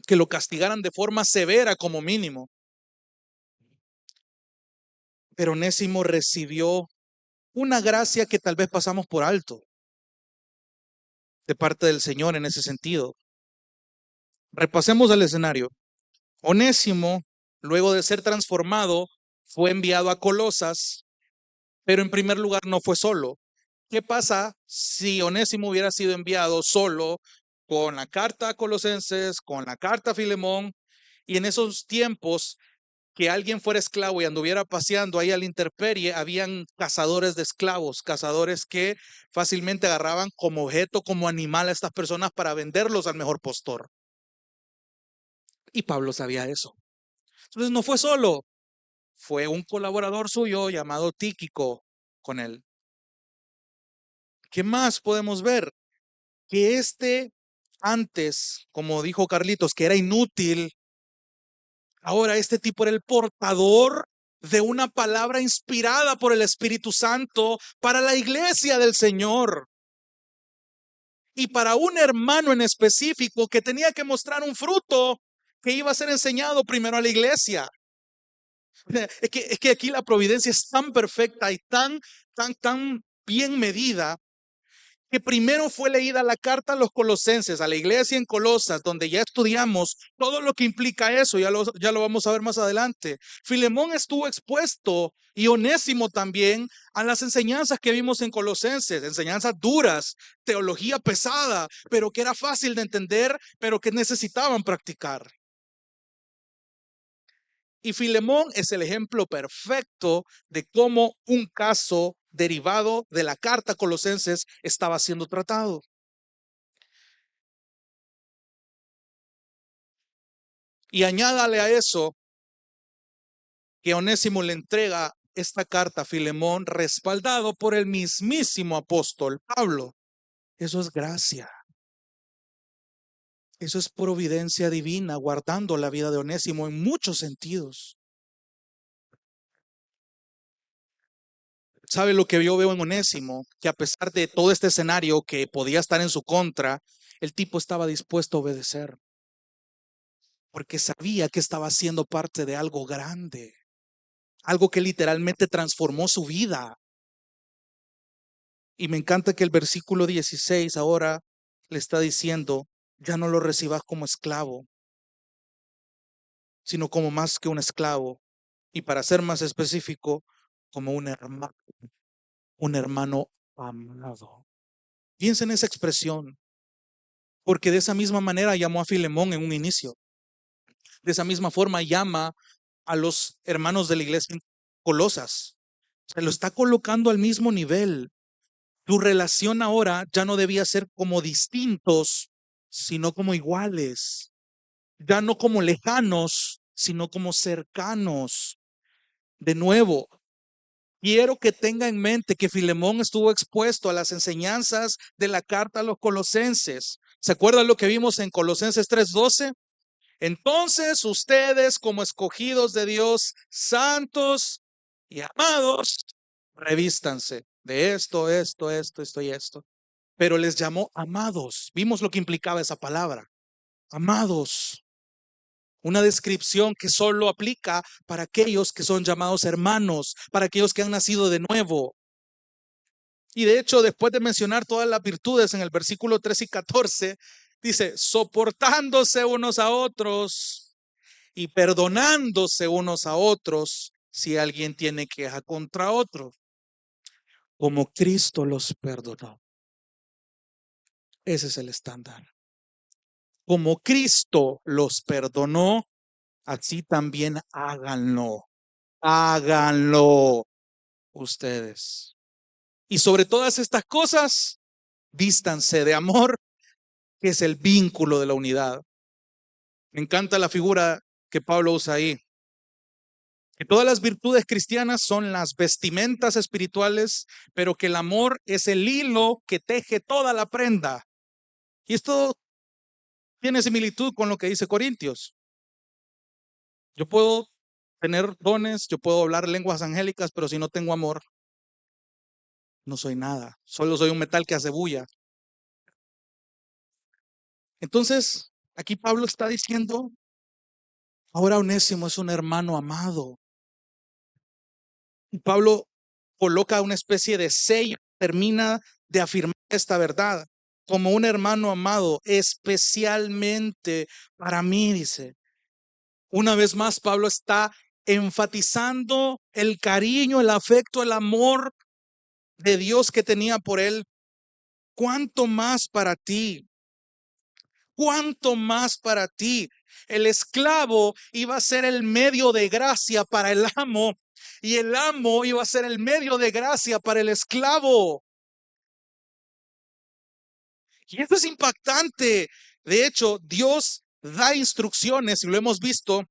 que lo castigaran de forma severa como mínimo. Pero Onésimo recibió una gracia que tal vez pasamos por alto de parte del Señor en ese sentido. Repasemos el escenario. Onésimo, luego de ser transformado, fue enviado a Colosas, pero en primer lugar no fue solo. ¿Qué pasa si Onésimo hubiera sido enviado solo con la carta a Colosenses, con la carta a Filemón, y en esos tiempos que alguien fuera esclavo y anduviera paseando ahí a la intemperie, habían cazadores de esclavos, cazadores que fácilmente agarraban como objeto, como animal a estas personas para venderlos al mejor postor? Y Pablo sabía eso. Entonces no fue solo, fue un colaborador suyo llamado Tíquico con él. ¿Qué más podemos ver? Que antes, como dijo Carlitos, que era inútil, ahora este tipo era el portador de una palabra inspirada por el Espíritu Santo para la iglesia del Señor. Y para un hermano en específico que tenía que mostrar un fruto que iba a ser enseñado primero a la iglesia. Es que aquí la providencia es tan perfecta y tan bien medida que primero fue leída la carta a los colosenses, a la iglesia en Colosas, donde ya estudiamos todo lo que implica eso, ya lo vamos a ver más adelante. Filemón estuvo expuesto, y Onésimo también, a las enseñanzas que vimos en Colosenses, enseñanzas duras, teología pesada, pero que era fácil de entender, pero que necesitaban practicar. Y Filemón es el ejemplo perfecto de cómo un caso derivado de la carta a Colosenses estaba siendo tratado. Y añádale a eso que Onésimo le entrega esta carta a Filemón respaldado por el mismísimo apóstol Pablo. Eso es gracia. Eso es providencia divina guardando la vida de Onésimo en muchos sentidos. ¿Sabe lo que yo veo en Onésimo? Que a pesar de todo este escenario que podía estar en su contra, el tipo estaba dispuesto a obedecer, porque sabía que estaba siendo parte de algo grande, algo que literalmente transformó su vida. Y me encanta que el versículo 16 ahora le está diciendo, ya no lo recibas como esclavo, sino como más que un esclavo. Y para ser más específico, como un hermano amado. Piensa en esa expresión, porque de esa misma manera llamó a Filemón en un inicio. De esa misma forma llama a los hermanos de la iglesia en Colosas. Se lo está colocando al mismo nivel. Tu relación ahora ya no debía ser como distintos, sino como iguales. Ya no como lejanos, sino como cercanos. De nuevo, quiero que tenga en mente que Filemón estuvo expuesto a las enseñanzas de la carta a los colosenses. ¿Se acuerdan lo que vimos en Colosenses 3:12? Entonces ustedes, como escogidos de Dios, santos y amados, revístanse de esto y esto. Pero les llamó amados. Vimos lo que implicaba esa palabra. Amados. Una descripción que solo aplica para aquellos que son llamados hermanos, para aquellos que han nacido de nuevo. Y de hecho, después de mencionar todas las virtudes en el versículo 13 y 14, dice, soportándose unos a otros y perdonándose unos a otros si alguien tiene queja contra otro, como Cristo los perdonó. Ese es el estándar. Como Cristo los perdonó, así también háganlo. Háganlo ustedes. Y sobre todas estas cosas, vístanse de amor, que es el vínculo de la unidad. Me encanta la figura que Pablo usa ahí. Que todas las virtudes cristianas son las vestimentas espirituales, pero que el amor es el hilo que teje toda la prenda. Y esto tiene similitud con lo que dice Corintios. Yo puedo tener dones, yo puedo hablar lenguas angélicas, pero si no tengo amor, no soy nada. Solo soy un metal que hace bulla. Entonces, aquí Pablo está diciendo, ahora Onésimo es un hermano amado. Y Pablo coloca una especie de sello, termina de afirmar esta verdad como un hermano amado, especialmente para mí, dice. Una vez más, Pablo está enfatizando el cariño, el afecto, el amor de Dios que tenía por él. ¿Cuánto más para ti? ¿Cuánto más para ti? El esclavo iba a ser el medio de gracia para el amo y el amo iba a ser el medio de gracia para el esclavo. Y esto es impactante. De hecho, Dios da instrucciones, y lo hemos visto,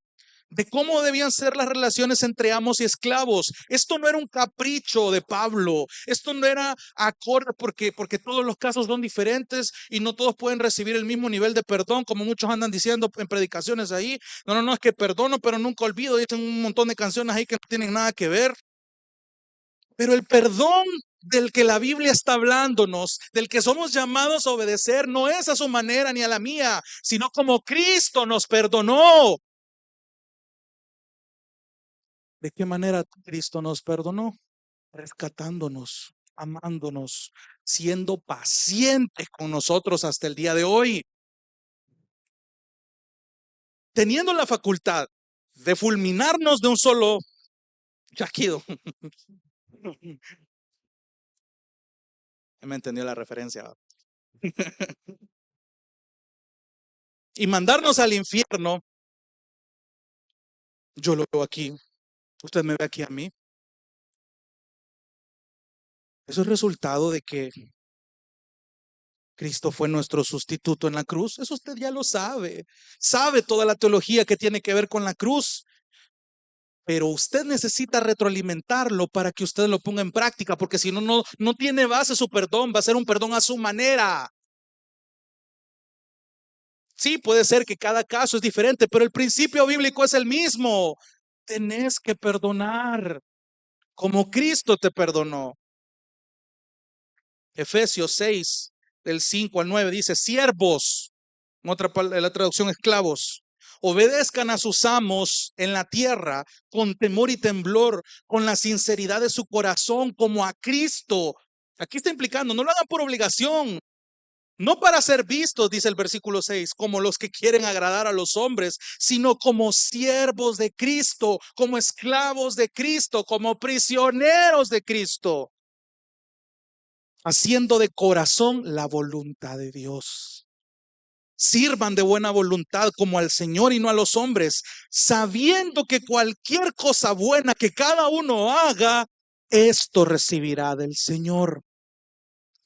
de cómo debían ser las relaciones entre amos y esclavos. Esto no era un capricho de Pablo, esto no era acorde porque todos los casos son diferentes y no todos pueden recibir el mismo nivel de perdón, como muchos andan diciendo en predicaciones ahí. No, no, no, es que perdono, pero nunca olvido. Dicen un montón de canciones ahí que no tienen nada que ver. Pero el perdón del que la Biblia está hablándonos, del que somos llamados a obedecer, no es a su manera ni a la mía, sino como Cristo nos perdonó. ¿De qué manera Cristo nos perdonó? Rescatándonos, amándonos, siendo paciente con nosotros hasta el día de hoy, teniendo la facultad de fulminarnos de un solo chasquido. Me entendió la referencia. Y mandarnos al infierno. Yo lo veo aquí. Usted me ve aquí a mí. Eso es resultado de que Cristo fue nuestro sustituto en la cruz. Eso usted ya lo sabe. Sabe toda la teología que tiene que ver con la cruz. Pero usted necesita retroalimentarlo para que usted lo ponga en práctica, porque si no, no tiene base su perdón. Va a ser un perdón a su manera. Sí, puede ser que cada caso es diferente, pero el principio bíblico es el mismo. Tenés que perdonar como Cristo te perdonó. Efesios 6, del 5 al 9 dice: siervos, en la traducción esclavos, obedezcan a sus amos en la tierra con temor y temblor, con la sinceridad de su corazón, como a Cristo. Aquí está implicando, no lo hagan por obligación, no para ser vistos, dice el versículo 6, como los que quieren agradar a los hombres, sino como siervos de Cristo, como esclavos de Cristo, como prisioneros de Cristo, haciendo de corazón la voluntad de Dios. Sirvan de buena voluntad como al Señor y no a los hombres, sabiendo que cualquier cosa buena que cada uno haga, esto recibirá del Señor,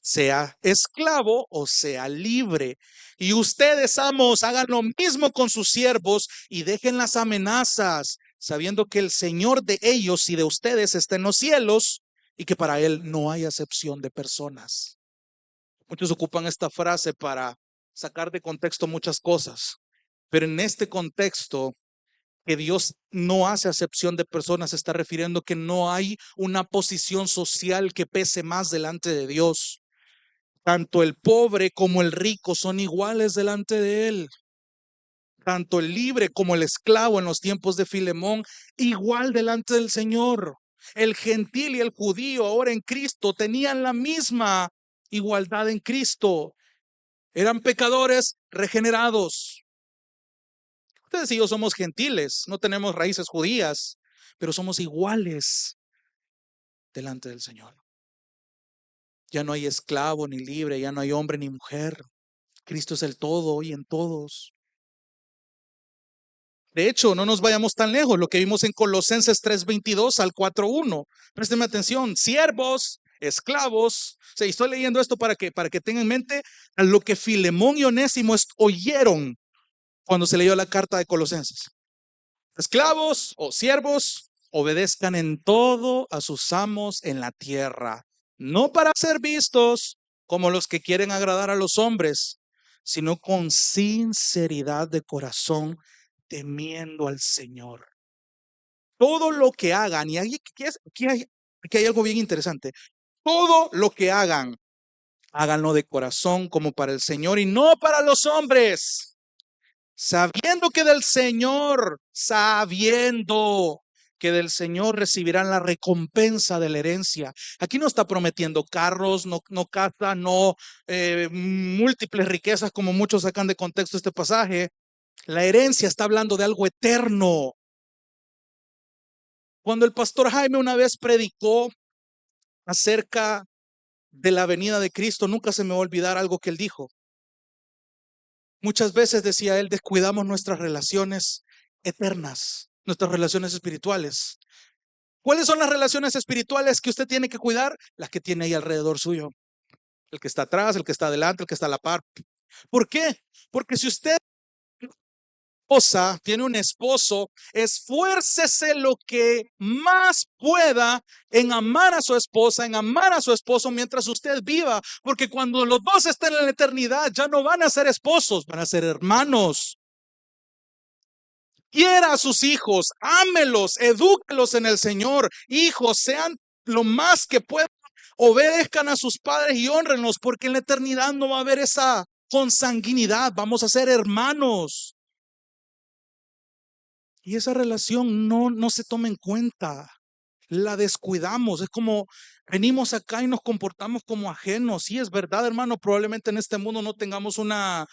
sea esclavo o sea libre. Y ustedes, amos, hagan lo mismo con sus siervos y dejen las amenazas, sabiendo que el Señor de ellos y de ustedes está en los cielos y que para Él no hay acepción de personas. Muchos ocupan esta frase para sacar de contexto muchas cosas, pero en este contexto, que Dios no hace acepción de personas, se está refiriendo que no hay una posición social que pese más delante de Dios. Tanto el pobre como el rico son iguales delante de Él. Tanto el libre como el esclavo en los tiempos de Filemón, igual delante del Señor. El gentil y el judío ahora en Cristo tenían la misma igualdad en Cristo. Eran pecadores regenerados. Ustedes y yo somos gentiles, no tenemos raíces judías, pero somos iguales delante del Señor. Ya no hay esclavo ni libre, ya no hay hombre ni mujer. Cristo es el todo y en todos. De hecho, no nos vayamos tan lejos, lo que vimos en Colosenses 3:22 al 4:1. Présteme atención, siervos, esclavos. Estoy leyendo esto para que tengan en mente a lo que Filemón y Onésimo oyeron cuando se leyó la carta de Colosenses. Esclavos o siervos, obedezcan en todo a sus amos en la tierra, no para ser vistos como los que quieren agradar a los hombres, sino con sinceridad de corazón, temiendo al Señor. Todo lo que hagan, y aquí hay algo bien interesante, todo lo que hagan, háganlo de corazón como para el Señor y no para los hombres, sabiendo que del Señor recibirán la recompensa de la herencia. Aquí no está prometiendo carros, no casa, no múltiples riquezas como muchos sacan de contexto este pasaje. La herencia está hablando de algo eterno. Cuando el pastor Jaime una vez predicó acerca de la venida de Cristo, nunca se me va a olvidar algo que él dijo. Muchas veces, decía él, descuidamos nuestras relaciones eternas, nuestras relaciones espirituales. ¿Cuáles son las relaciones espirituales que usted tiene que cuidar? Las que tiene ahí alrededor suyo. El que está atrás, el que está adelante, el que está a la par. ¿Por qué? Porque si usted tiene un esposo, esfuércese lo que más pueda en amar a su esposa, en amar a su esposo mientras usted viva, porque cuando los dos estén en la eternidad ya no van a ser esposos, van a ser hermanos. Quiera a sus hijos, ámelos, edúquelos en el Señor. Hijos, sean lo más que puedan, obedezcan a sus padres y honrenlos, porque en la eternidad no va a haber esa consanguinidad, vamos a ser hermanos. Y esa relación no se toma en cuenta. la descuidamos. Es como venimos acá y nos comportamos como ajenos. Sí, es verdad, hermano, probablemente en este mundo no tengamos una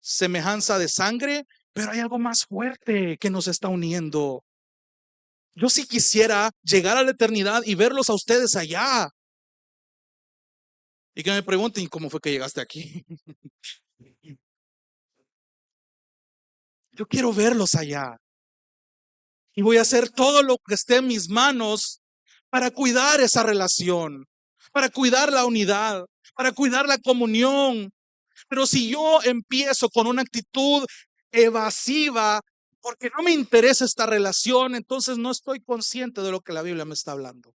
semejanza de sangre, pero hay algo más fuerte que nos está uniendo. Yo sí quisiera llegar a la eternidad y verlos a ustedes allá. Y que me pregunten, ¿cómo fue que llegaste aquí? Yo quiero verlos allá. Y voy a hacer todo lo que esté en mis manos para cuidar esa relación, para cuidar la unidad, para cuidar la comunión. Pero si yo empiezo con una actitud evasiva, porque no me interesa esta relación, entonces no estoy consciente de lo que la Biblia me está hablando.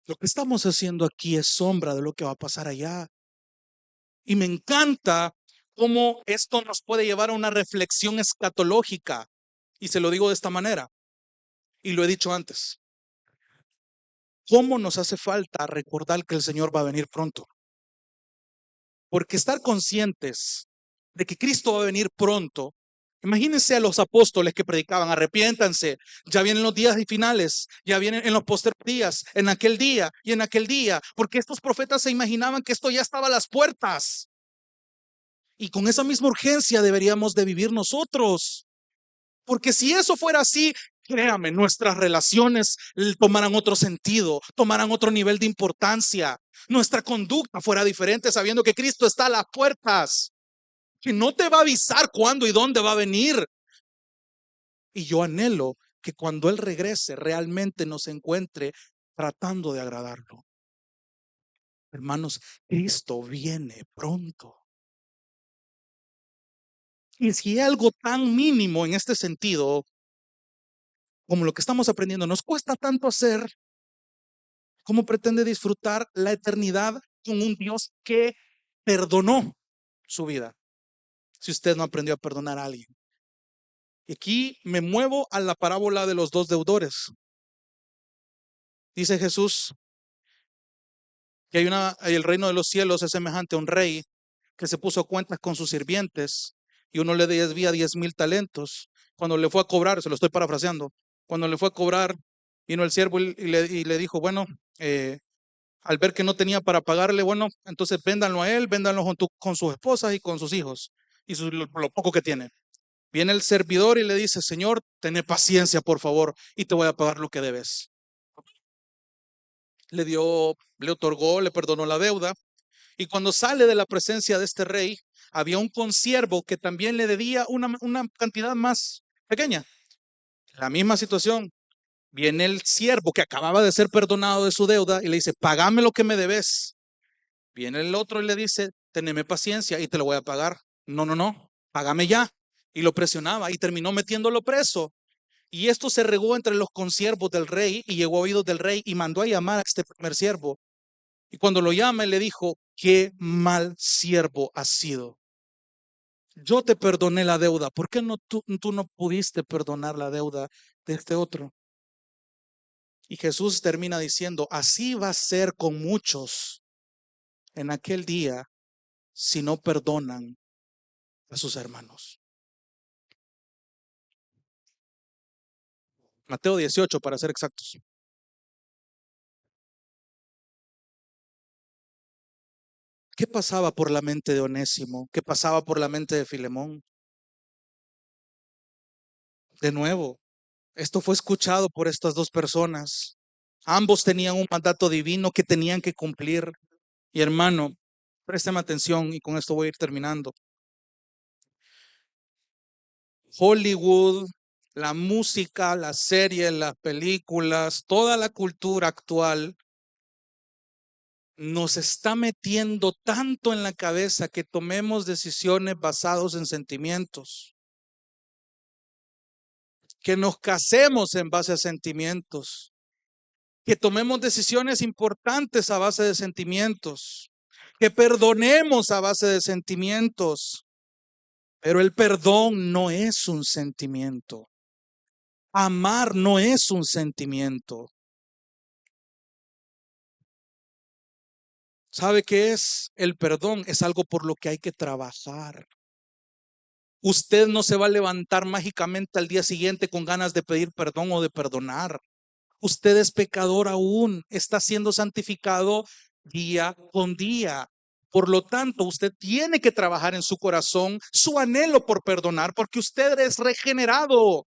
Lo que estamos haciendo aquí es sombra de lo que va a pasar allá. Y me encanta cómo esto nos puede llevar a una reflexión escatológica. Y se lo digo de esta manera, y lo he dicho antes. ¿Cómo nos hace falta recordar que el Señor va a venir pronto? Porque estar conscientes de que Cristo va a venir pronto. Imagínense a los apóstoles que predicaban, arrepiéntanse, ya vienen los días finales, ya vienen en los posteriores días, en aquel día y en aquel día, porque estos profetas se imaginaban que esto ya estaba a las puertas. Y con esa misma urgencia deberíamos de vivir nosotros. Porque si eso fuera así, créame, nuestras relaciones tomaran otro sentido, tomaran otro nivel de importancia. Nuestra conducta fuera diferente sabiendo que Cristo está a las puertas, que no te va a avisar cuándo y dónde va a venir. Y yo anhelo que cuando Él regrese realmente nos encuentre tratando de agradarlo. Hermanos, Cristo viene pronto. Y si hay algo tan mínimo en este sentido, como lo que estamos aprendiendo, nos cuesta tanto hacer, ¿cómo pretende disfrutar la eternidad con un Dios que perdonó su vida? Si usted no aprendió a perdonar a alguien. Y aquí me muevo a la parábola de los dos deudores. Dice Jesús que el reino de los cielos es semejante a un rey que se puso a cuentas con sus sirvientes y uno le debía 10,000 talentos. Cuando le fue a cobrar, se lo estoy parafraseando, cuando le fue a cobrar, vino el siervo y le dijo, bueno, al ver que no tenía para pagarle, bueno, entonces véndanlo a él, véndanlo con sus esposas y con sus hijos y lo poco que tiene. Viene el servidor y le dice, Señor, ten paciencia, por favor, y te voy a pagar lo que debes. Le otorgó, le perdonó la deuda. Y cuando sale de la presencia de este rey, había un consiervo que también le debía una cantidad más pequeña. La misma situación. Viene el siervo que acababa de ser perdonado de su deuda y le dice, págame lo que me debes. Viene el otro y le dice, teneme paciencia y te lo voy a pagar. No, no, no, págame ya. Y lo presionaba y terminó metiéndolo preso. Y esto se regó entre los consiervos del rey y llegó a oídos del rey y mandó a llamar a este primer siervo. Y cuando lo llama, él le dijo, qué mal siervo has sido. Yo te perdoné la deuda. ¿Por qué no tú no pudiste perdonar la deuda de este otro? Y Jesús termina diciendo, así va a ser con muchos en aquel día si no perdonan a sus hermanos. Mateo 18, para ser exactos. ¿Qué pasaba por la mente de Onésimo? ¿Qué pasaba por la mente de Filemón? De nuevo, esto fue escuchado por estas dos personas. Ambos tenían un mandato divino que tenían que cumplir. Y hermano, présteme atención y con esto voy a ir terminando. Hollywood, la música, las series, las películas, toda la cultura actual nos está metiendo tanto en la cabeza que tomemos decisiones basadas en sentimientos, que nos casemos en base a sentimientos, que tomemos decisiones importantes a base de sentimientos, que perdonemos a base de sentimientos. Pero el perdón no es un sentimiento. Amar no es un sentimiento. ¿Sabe qué es? El perdón es algo por lo que hay que trabajar. Usted no se va a levantar mágicamente al día siguiente con ganas de pedir perdón o de perdonar. Usted es pecador aún, está siendo santificado día con día. Por lo tanto, usted tiene que trabajar en su corazón su anhelo por perdonar, porque usted es regenerado.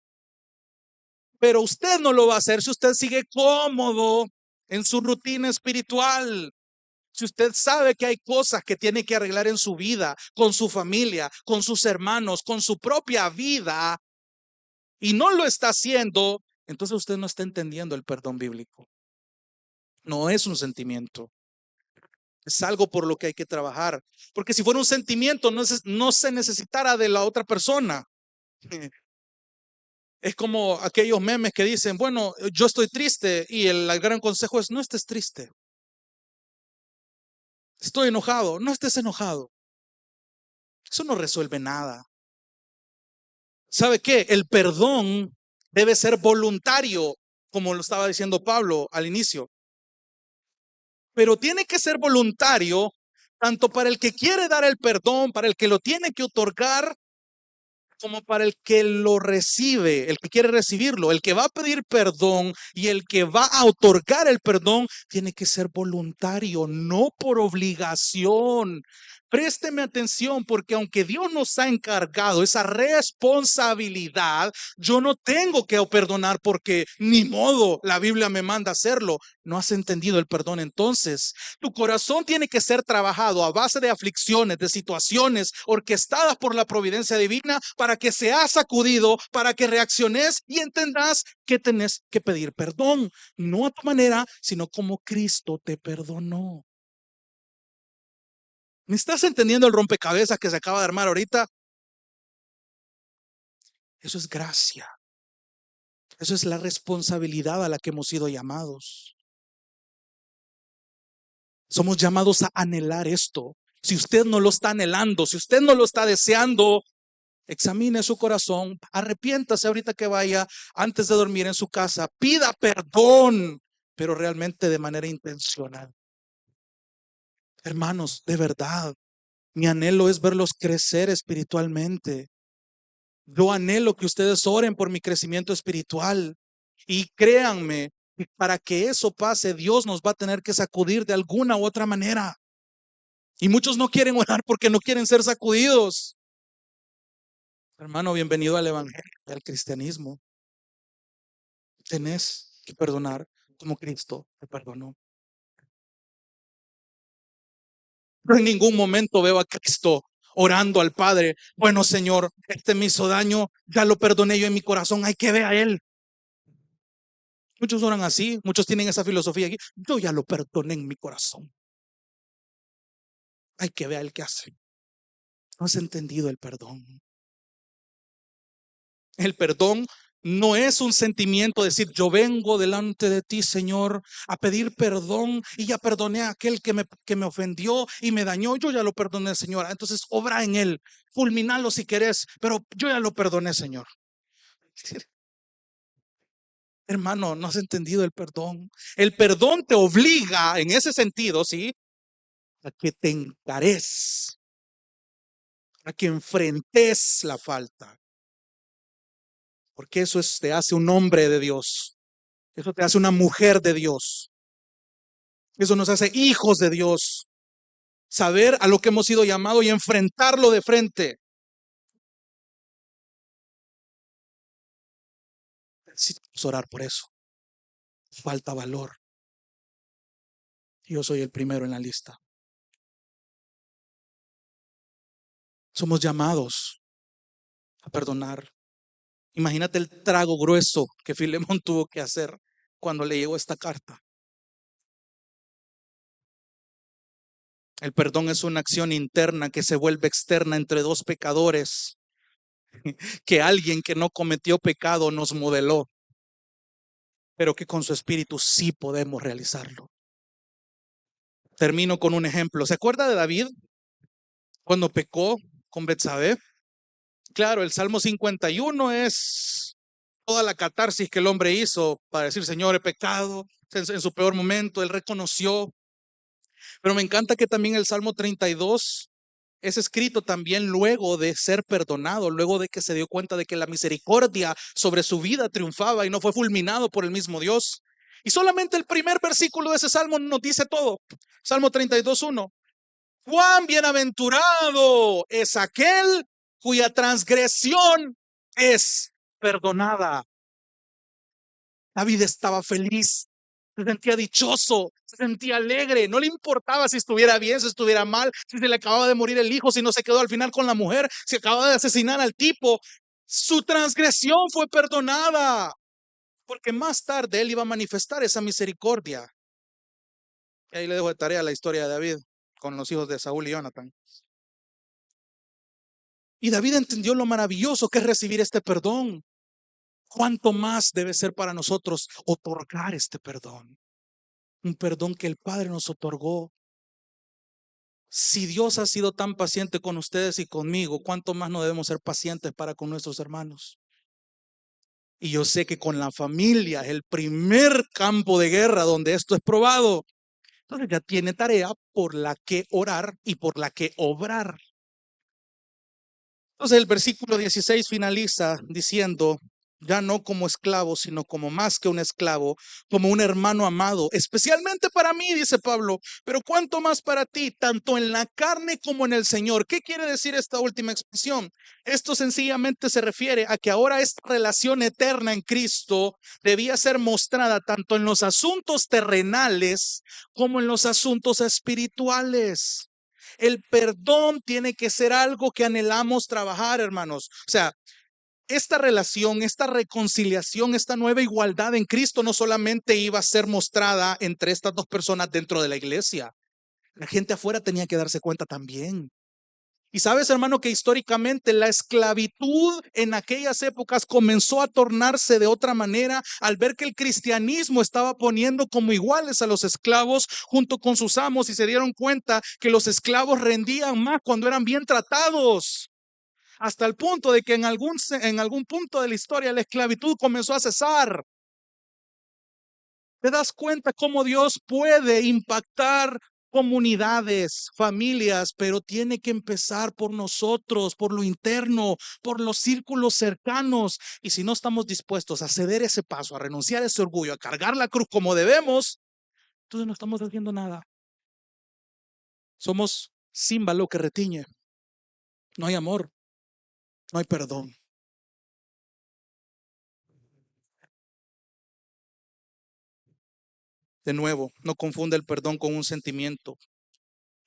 Pero usted no lo va a hacer si usted sigue cómodo en su rutina espiritual. Si usted sabe que hay cosas que tiene que arreglar en su vida, con su familia, con sus hermanos, con su propia vida, y no lo está haciendo, entonces usted no está entendiendo el perdón bíblico. No es un sentimiento, es algo por lo que hay que trabajar. Porque si fuera un sentimiento, no se necesitara de la otra persona. Es como aquellos memes que dicen, bueno, yo estoy triste y el gran consejo es, no estés triste. Estoy enojado, no estés enojado. Eso no resuelve nada. ¿Sabe qué? El perdón debe ser voluntario, como lo estaba diciendo Pablo al inicio. Pero tiene que ser voluntario tanto para el que quiere dar el perdón, para el que lo tiene que otorgar, como para el que lo recibe, el que quiere recibirlo. El que va a pedir perdón y el que va a otorgar el perdón tiene que ser voluntario, no por obligación. Présteme atención, porque aunque Dios nos ha encargado esa responsabilidad, yo no tengo que perdonar porque ni modo, la Biblia me manda hacerlo. No has entendido el perdón entonces. Tu corazón tiene que ser trabajado a base de aflicciones, de situaciones orquestadas por la providencia divina para que seas sacudido, para que reacciones y entendas que tenés que pedir perdón, no a tu manera, sino como Cristo te perdonó. ¿Me estás entendiendo el rompecabezas que se acaba de armar ahorita? Eso es gracia. Eso es la responsabilidad a la que hemos sido llamados. Somos llamados a anhelar esto. Si usted no lo está anhelando, si usted no lo está deseando, examine su corazón, arrepiéntase ahorita que vaya, antes de dormir en su casa, pida perdón, pero realmente de manera intencional. Hermanos, de verdad, mi anhelo es verlos crecer espiritualmente. Yo anhelo que ustedes oren por mi crecimiento espiritual. Y créanme, que para que eso pase, Dios nos va a tener que sacudir de alguna u otra manera. Y muchos no quieren orar porque no quieren ser sacudidos. Hermano, bienvenido al evangelio, al cristianismo. Tenés que perdonar como Cristo te perdonó. Pero en ningún momento veo a Cristo orando al Padre. Bueno, Señor, este me hizo daño, ya lo perdoné yo en mi corazón, hay que ver a Él. Muchos oran así, muchos tienen esa filosofía aquí. Yo ya lo perdoné en mi corazón. Hay que ver a Él qué hace. No has entendido el perdón. El perdón no es un sentimiento, decir, yo vengo delante de ti, Señor, a pedir perdón y ya perdoné a aquel que me ofendió y me dañó. Yo ya lo perdoné, Señor. Entonces, obra en él, fulminalo si querés, pero yo ya lo perdoné, Señor. Hermano, no has entendido el perdón. El perdón te obliga, en ese sentido, ¿sí? A que te encares, a que enfrentes la falta. Porque te hace un hombre de Dios. Eso te hace una mujer de Dios. Eso nos hace hijos de Dios. Saber a lo que hemos sido llamados y enfrentarlo de frente. Necesitamos orar por eso. Falta valor. Yo soy el primero en la lista. Somos llamados a perdonar. Imagínate el trago grueso que Filemón tuvo que hacer cuando le llegó esta carta. El perdón es una acción interna que se vuelve externa entre dos pecadores, que alguien que no cometió pecado nos modeló, pero que con su espíritu sí podemos realizarlo. Termino con un ejemplo. ¿Se acuerda de David cuando pecó con Betsabé? Claro, el Salmo 51 es toda la catarsis que el hombre hizo para decir, Señor, he pecado. En su peor momento, él reconoció. Pero me encanta que también el Salmo 32 es escrito también luego de ser perdonado, luego de que se dio cuenta de que la misericordia sobre su vida triunfaba y no fue fulminado por el mismo Dios. Y solamente el primer versículo de ese salmo nos dice todo. Salmo 32:1. Cuán bienaventurado es aquel cuya transgresión es perdonada. David estaba feliz, se sentía dichoso, se sentía alegre, no le importaba si estuviera bien, si estuviera mal, si se le acababa de morir el hijo, si no se quedó al final con la mujer, si acababa de asesinar al tipo. Su transgresión fue perdonada, porque más tarde él iba a manifestar esa misericordia. Y ahí le dejo de tarea la historia de David con los hijos de Saúl y Jonathan. Y David entendió lo maravilloso que es recibir este perdón. ¿Cuánto más debe ser para nosotros otorgar este perdón? Un perdón que el Padre nos otorgó. Si Dios ha sido tan paciente con ustedes y conmigo, ¿cuánto más no debemos ser pacientes para con nuestros hermanos? Y yo sé que con la familia es el primer campo de guerra donde esto es probado. Entonces ya tiene tarea por la que orar y por la que obrar. Entonces el versículo 16 finaliza diciendo: ya no como esclavo, sino como más que un esclavo, como un hermano amado, especialmente para mí, dice Pablo, pero cuánto más para ti, tanto en la carne como en el Señor. ¿Qué quiere decir esta última expresión? Esto sencillamente se refiere a que ahora esta relación eterna en Cristo debía ser mostrada tanto en los asuntos terrenales como en los asuntos espirituales. El perdón tiene que ser algo que anhelamos trabajar, hermanos. O sea, esta relación, esta reconciliación, esta nueva igualdad en Cristo no solamente iba a ser mostrada entre estas dos personas dentro de la iglesia. La gente afuera tenía que darse cuenta también. Y sabes, hermano, que históricamente la esclavitud en aquellas épocas comenzó a tornarse de otra manera al ver que el cristianismo estaba poniendo como iguales a los esclavos junto con sus amos, y se dieron cuenta que los esclavos rendían más cuando eran bien tratados. Hasta el punto de que en algún punto de la historia la esclavitud comenzó a cesar. ¿Te das cuenta cómo Dios puede impactar comunidades, familias, pero tiene que empezar por nosotros, por lo interno, por los círculos cercanos? Y si no estamos dispuestos a ceder ese paso, a renunciar a ese orgullo, a cargar la cruz como debemos, entonces no estamos haciendo nada. Somos címbalo que retiñe. No hay amor, no hay perdón. De nuevo, no confunde el perdón con un sentimiento.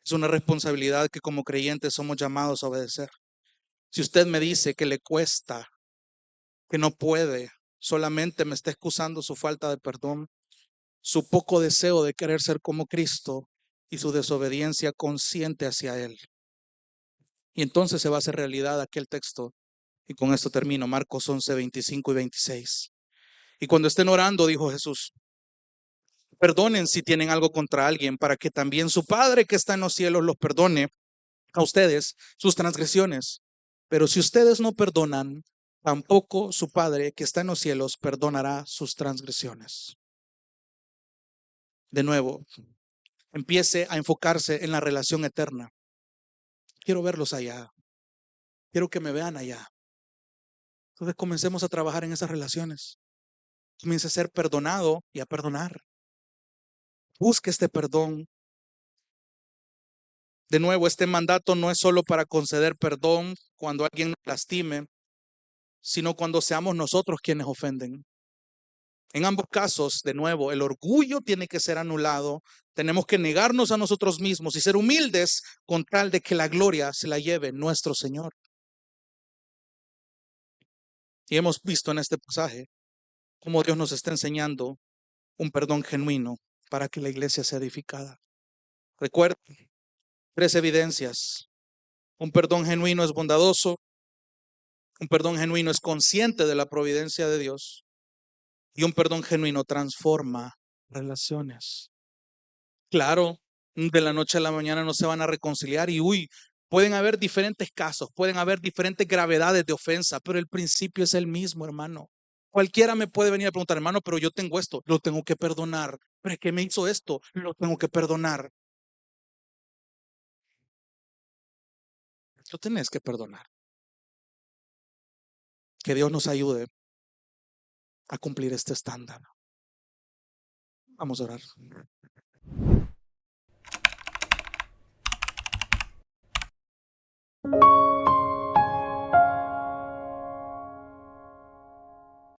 Es una responsabilidad que como creyentes somos llamados a obedecer. Si usted me dice que le cuesta, que no puede, solamente me está excusando su falta de perdón, su poco deseo de querer ser como Cristo y su desobediencia consciente hacia Él. Y entonces se va a hacer realidad aquel texto. Y con esto termino, Marcos 11, 25 y 26. Y cuando estén orando, dijo Jesús, perdonen si tienen algo contra alguien, para que también su Padre que está en los cielos los perdone a ustedes sus transgresiones. Pero si ustedes no perdonan, tampoco su Padre que está en los cielos perdonará sus transgresiones. De nuevo, empiece a enfocarse en la relación eterna. Quiero verlos allá. Quiero que me vean allá. Entonces comencemos a trabajar en esas relaciones. Comience a ser perdonado y a perdonar. Busque este perdón. De nuevo, este mandato no es solo para conceder perdón cuando alguien nos lastime, sino cuando seamos nosotros quienes ofenden. En ambos casos, de nuevo, el orgullo tiene que ser anulado. Tenemos que negarnos a nosotros mismos y ser humildes con tal de que la gloria se la lleve nuestro Señor. Y hemos visto en este pasaje cómo Dios nos está enseñando un perdón genuino para que la iglesia sea edificada. Recuerda, tres evidencias. Un perdón genuino es bondadoso. Un perdón genuino es consciente de la providencia de Dios. Y un perdón genuino transforma relaciones. Claro, de la noche a la mañana no se van a reconciliar y pueden haber diferentes casos, pueden haber diferentes gravedades de ofensa, pero el principio es el mismo, hermano. Cualquiera me puede venir a preguntar, hermano, pero yo tengo esto, lo tengo que perdonar. ¿Pero qué me hizo esto? Lo tengo que perdonar. lo tenés que perdonar. Que Dios nos ayude a cumplir este estándar. Vamos a orar.